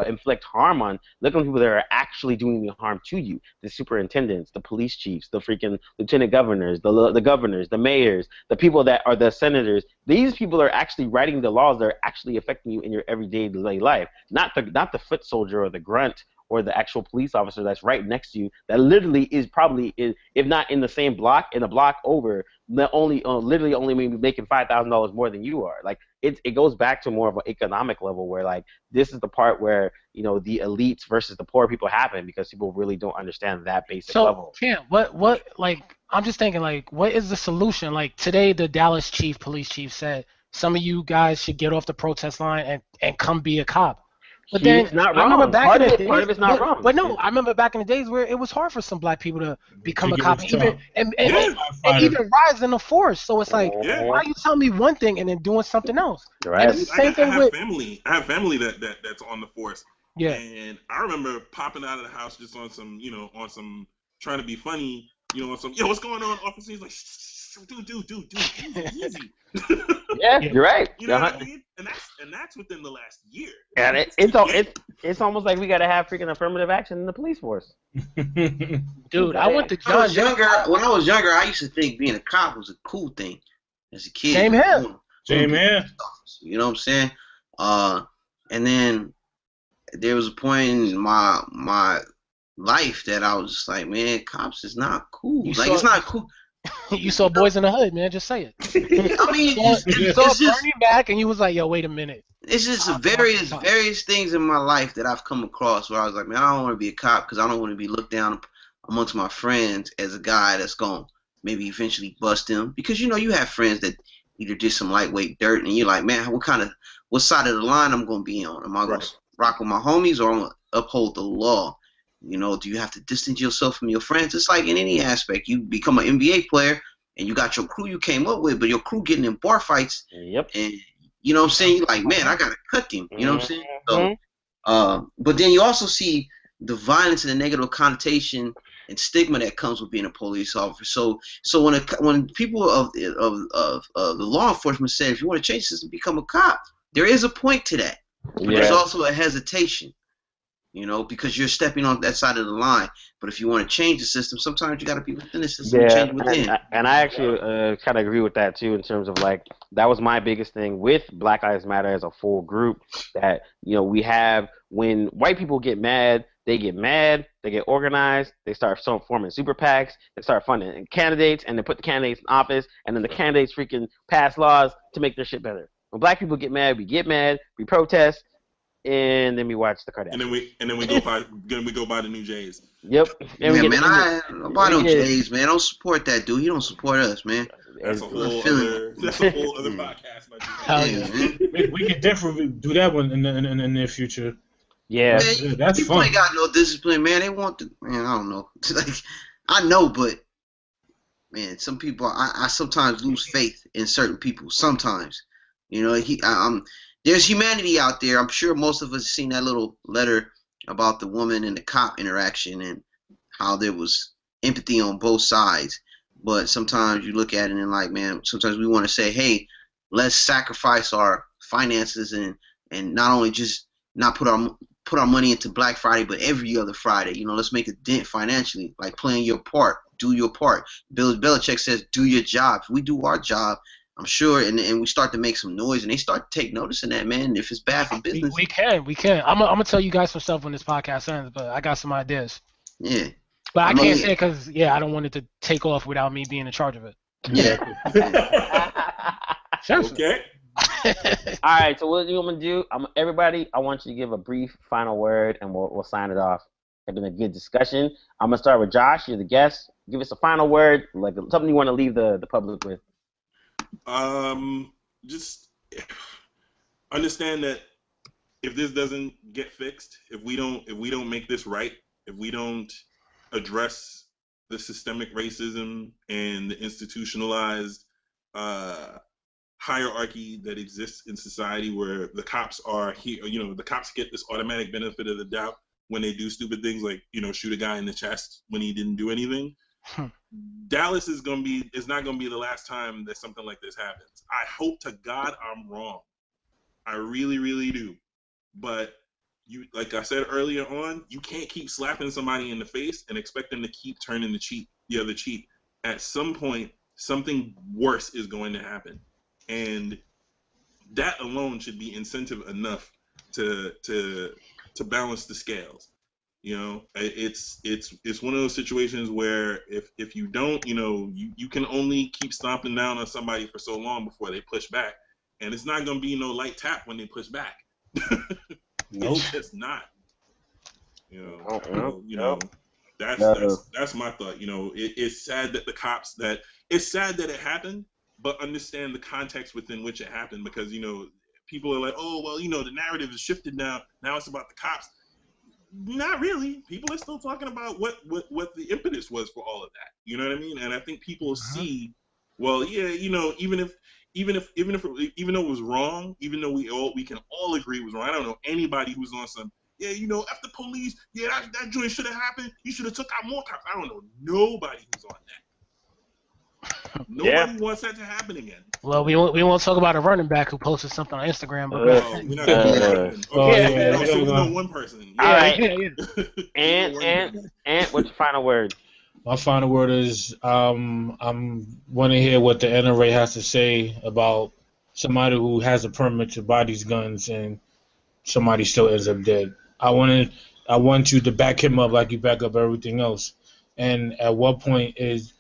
inflict harm on, look at the people that are actually doing the harm to you: the superintendents, the police chiefs, the freaking lieutenant governors, the governors, the mayors, the people that are the senators. These people are actually writing the laws that are actually affecting you in your everyday life, not the foot soldier or the grunt or the actual police officer that's right next to you, that literally is probably, if not in the same block, in a block over, literally only maybe making $5,000 more than you are. Like, it goes back to more of an economic level where, like, this is the part where, the elites versus the poor people happen, because people really don't understand that basic level. So, Cam, what, like, I'm just thinking, like, what is the solution? Like, today the Dallas police chief said, some of you guys should get off the protest line and come be a cop. But He's not wrong. Part of it's not wrong. But no, I remember back in the days where it was hard for some black people to become a cop and even rise in the force. So it's like, why you telling me one thing and then doing something else? Right. And it's the same thing with family that's on the force. Yeah. And I remember popping out of the house just on some, trying to be funny, on some, what's going on, officer? He's like, dude, easy. Yeah, you're right. You know what I mean? And that's within the last year. And it's almost like we gotta have freaking affirmative action in the police force. Dude, I went to John. When I was younger, I used to think being a cop was a cool thing as a kid. Same here. Same here. You know what I'm saying? And then there was a point in my life that I was just like, man, cops is not cool. You Like saw- it's not cool. You saw Boys in the Hood, man. Just say it. I mean, You saw it's just Bernie Mac, and you was like, yo, wait a minute. it's just Cops are various things in my life that I've come across where I was like, man, I don't want to be a cop because I don't want to be looked down amongst my friends as a guy that's going to maybe eventually bust them. Because, you know, you have friends that either did some lightweight dirt and you're like, man, what side of the line I'm going to be on? Am I going to rock with my homies or I'm going to uphold the law? You know, do you have to distance yourself from your friends? It's like in any aspect. You become an NBA player and you got your crew you came up with, but your crew getting in bar fights. Yep. And you know what I'm saying? You're like, man, I got to cut them. You know what I'm saying? So, but then you also see the violence and the negative connotation and stigma that comes with being a police officer. So when people of the law enforcement say, if you want to change the system, become a cop, there is a point to that. But there's also a hesitation. You know, because you're stepping on that side of the line. But if you want to change the system, sometimes you got to be within the system and change within. And I actually kind of agree with that too, in terms of like that was my biggest thing with Black Lives Matter as a full group. That we have when white people get mad, they get organized, they start forming super PACs, they start funding candidates, and they put the candidates in office, and then the candidates freaking pass laws to make their shit better. When black people get mad, we protest. And then we watch the Kardashians. And then we go buy the new Jays. Yep. And yeah, man, I don't buy no Jays, man. Don't support that dude. He don't support us, man. That's a whole other podcast. We could definitely do that one in the near future. Yeah, man, that's people fun. Ain't got no discipline, man. They want to, man. I don't know. Like, I know, but man, some people, I sometimes lose faith in certain people. Sometimes, you know, there's humanity out there. I'm sure most of us have seen that little letter about the woman and the cop interaction and how there was empathy on both sides. But sometimes you look at it and like, man, sometimes we want to say, hey, let's sacrifice our finances and not only just not put our money into Black Friday, but every other Friday. You know, let's make a dent financially, like playing your part, do your part. Bill Belichick says, do your job. If we do our job, I'm sure, and we start to make some noise, and they start to take notice in that, man. If it's bad for business, we can. I'm gonna tell you guys some stuff when this podcast ends, but I got some ideas. Yeah, but I can't say it because I don't want it to take off without me being in charge of it. Yeah. Okay. All right. So what I'm gonna do? Everybody, I want you to give a brief final word, and we'll sign it off. It's been a good discussion. I'm gonna start with Josh. You're the guest. Give us a final word, like something you want to leave the public with. Just understand that if this doesn't get fixed, if we don't make this right, if we don't address the systemic racism and the institutionalized hierarchy that exists in society, where the cops are here, the cops get this automatic benefit of the doubt when they do stupid things like shoot a guy in the chest when he didn't do anything. Dallas is not gonna be the last time that something like this happens. I hope to God I'm wrong. I really, really do. But like I said earlier on, you can't keep slapping somebody in the face and expect them to keep turning the other cheek. At some point, something worse is going to happen, and that alone should be incentive enough to balance the scales. It's one of those situations where if you don't, you can only keep stomping down on somebody for so long before they push back, and it's not gonna be no light tap when they push back. Nope. It's just not. That's my thought. It's sad that it's sad that it happened, but understand the context within which it happened, because people are like, oh well, the narrative is shifted now. Now it's about the cops. Not really. People are still talking about what the impetus was for all of that. You know what I mean? And I think people see, well, yeah, even though it was wrong, even though we can all agree it was wrong. I don't know anybody who's on some, F the police, that joint should have happened. You should have took out more cops. I don't know nobody who's on that. Nobody wants that to happen again. Well, we won't talk about a running back who posted something on Instagram. But we're not gonna do that. Okay, so we know one person. All right. And what's your final word? My final word is I'm want to hear what the NRA has to say about somebody who has a permit to buy these guns and somebody still ends up dead. I want I want you to back him up like you back up everything else. And at what point is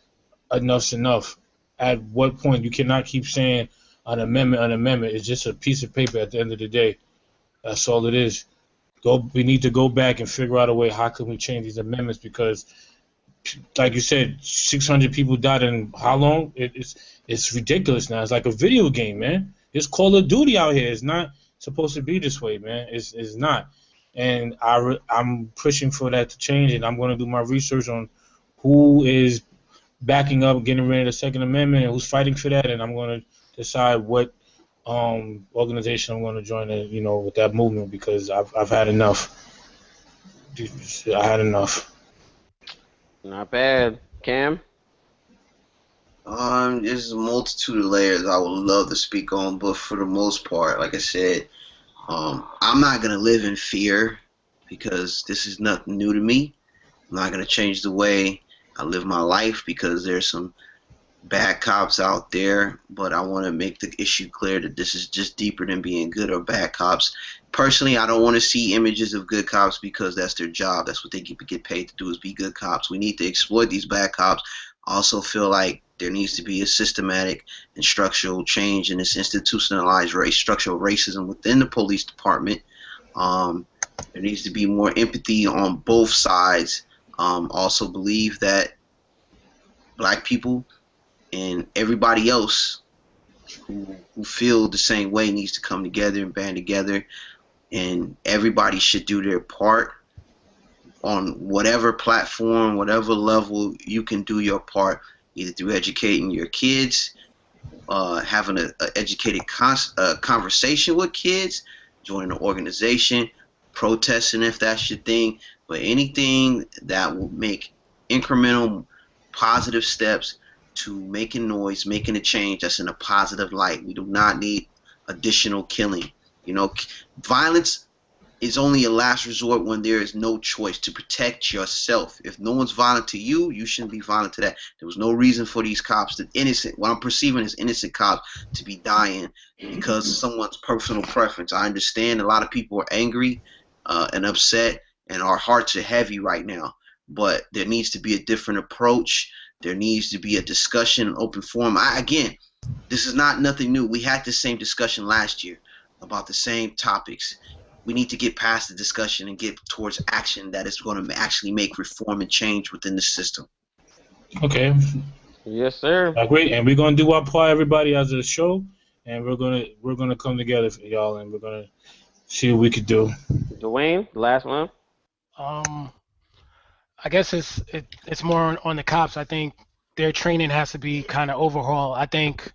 enough's enough? At what point you cannot keep saying an amendment? It's just a piece of paper at the end of the day. That's all it is. We need to go back and figure out a way how can we change these amendments, because like you said, 600 people died in how long? It's ridiculous now. It's like a video game, man. It's Call of Duty out here. It's not supposed to be this way, man. It's not. And I'm pushing for that to change, and I'm going to do my research on who is backing up, getting rid of the Second Amendment, and who's fighting for that, and I'm going to decide what organization I'm going to join, with that movement, because I've had enough. I had enough. Not bad. Cam? There's a multitude of layers I would love to speak on, but for the most part, like I said, I'm not gonna live in fear because this is nothing new to me. I'm not gonna change the way I live my life because there's some bad cops out there, but I want to make the issue clear that this is just deeper than being good or bad cops. Personally, I don't want to see images of good cops because that's their job. That's what they get paid to do, is be good cops. We need to exploit these bad cops. I also feel like there needs to be a systematic and structural change in this institutionalized structural racism within the police department. There needs to be more empathy on both sides. Also believe that black people and everybody else who feel the same way needs to come together and band together, and everybody should do their part on whatever platform, whatever level you can do your part, either through educating your kids, having an educated conversation with kids, joining an organization, protesting if that's your thing, but anything that will make incremental positive steps to making noise, making a change that's in a positive light. We do not need additional killing. Violence is only a last resort when there is no choice to protect yourself. If no one's violent to you, you shouldn't be violent to that. There was no reason for these cops, what I'm perceiving as innocent cops, to be dying because of someone's personal preference. I understand a lot of people are angry and upset, and our hearts are heavy right now. But there needs to be a different approach. There needs to be a discussion, an open forum. Again, this is not nothing new. We had the same discussion last year about the same topics. We need to get past the discussion and get towards action that is going to actually make reform and change within the system. Okay. Yes, sir. Great, and we're gonna do our part, everybody, as a show, and we're gonna come together for y'all, and we're gonna see what we could do. Dwayne, the last one. I guess it's more on the cops. I think their training has to be kind of overhauled. I think,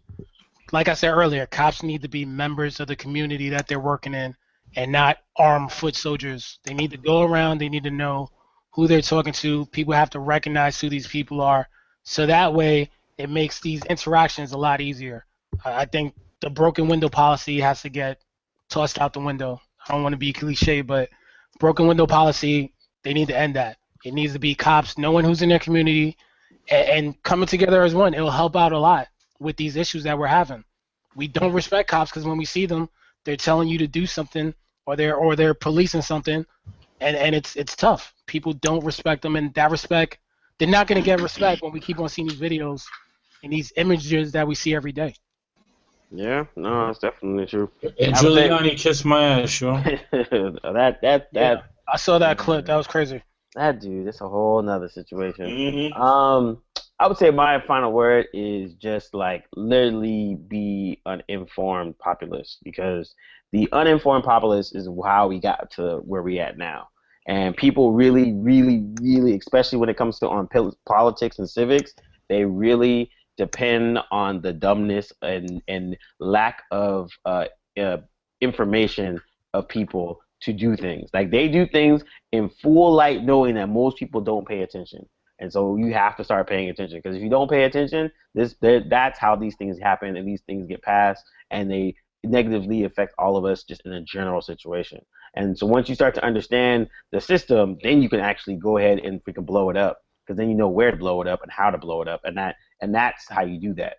like I said earlier, cops need to be members of the community that they're working in and not armed foot soldiers. They need to go around. They need to know who they're talking to. People have to recognize who these people are. So that way it makes these interactions a lot easier. I think the broken window policy has to get tossed out the window. I don't want to be cliche, but broken window policy, they need to end that. It needs to be cops knowing who's in their community and coming together as one. It will help out a lot with these issues that we're having. We don't respect cops because when we see them, they're telling you to do something or they're policing something, and it's tough. People don't respect them, and that respect, they're not going to get respect when we keep on seeing these videos and these images that we see every day. Yeah, no, that's definitely true. And Giuliani kissed my ass, yo. that I saw that clip. That was crazy. That dude, that's a whole nother situation. Mm-hmm. I would say my final word is just like literally be uninformed populace, because the uninformed populace is how we got to where we at now. And people really, really, really, especially when it comes to on politics and civics, they really depend on the dumbness and lack of information of people to do things. Like, they do things in full light knowing that most people don't pay attention. And so you have to start paying attention, because if you don't pay attention, that's how these things happen and these things get passed, and they negatively affect all of us just in a general situation. And so once you start to understand the system, then you can actually go ahead and freaking blow it up, because then you know where to blow it up and how to blow it up, and that's how you do that.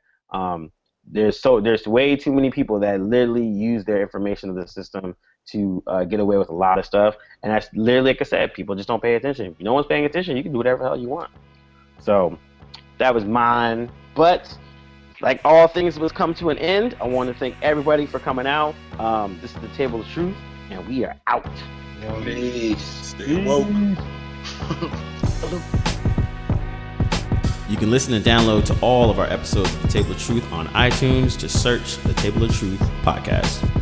There's way too many people that literally use their information of the system to get away with a lot of stuff. And that's literally, like I said, people just don't pay attention. If no one's paying attention, you can do whatever the hell you want. So that was mine. But like all things must come to an end, I want to thank everybody for coming out. This is the Table of Truth, and we are out. Peace. Stay woke. You can listen and download to all of our episodes of The Table of Truth on iTunes. Just search The Table of Truth podcast.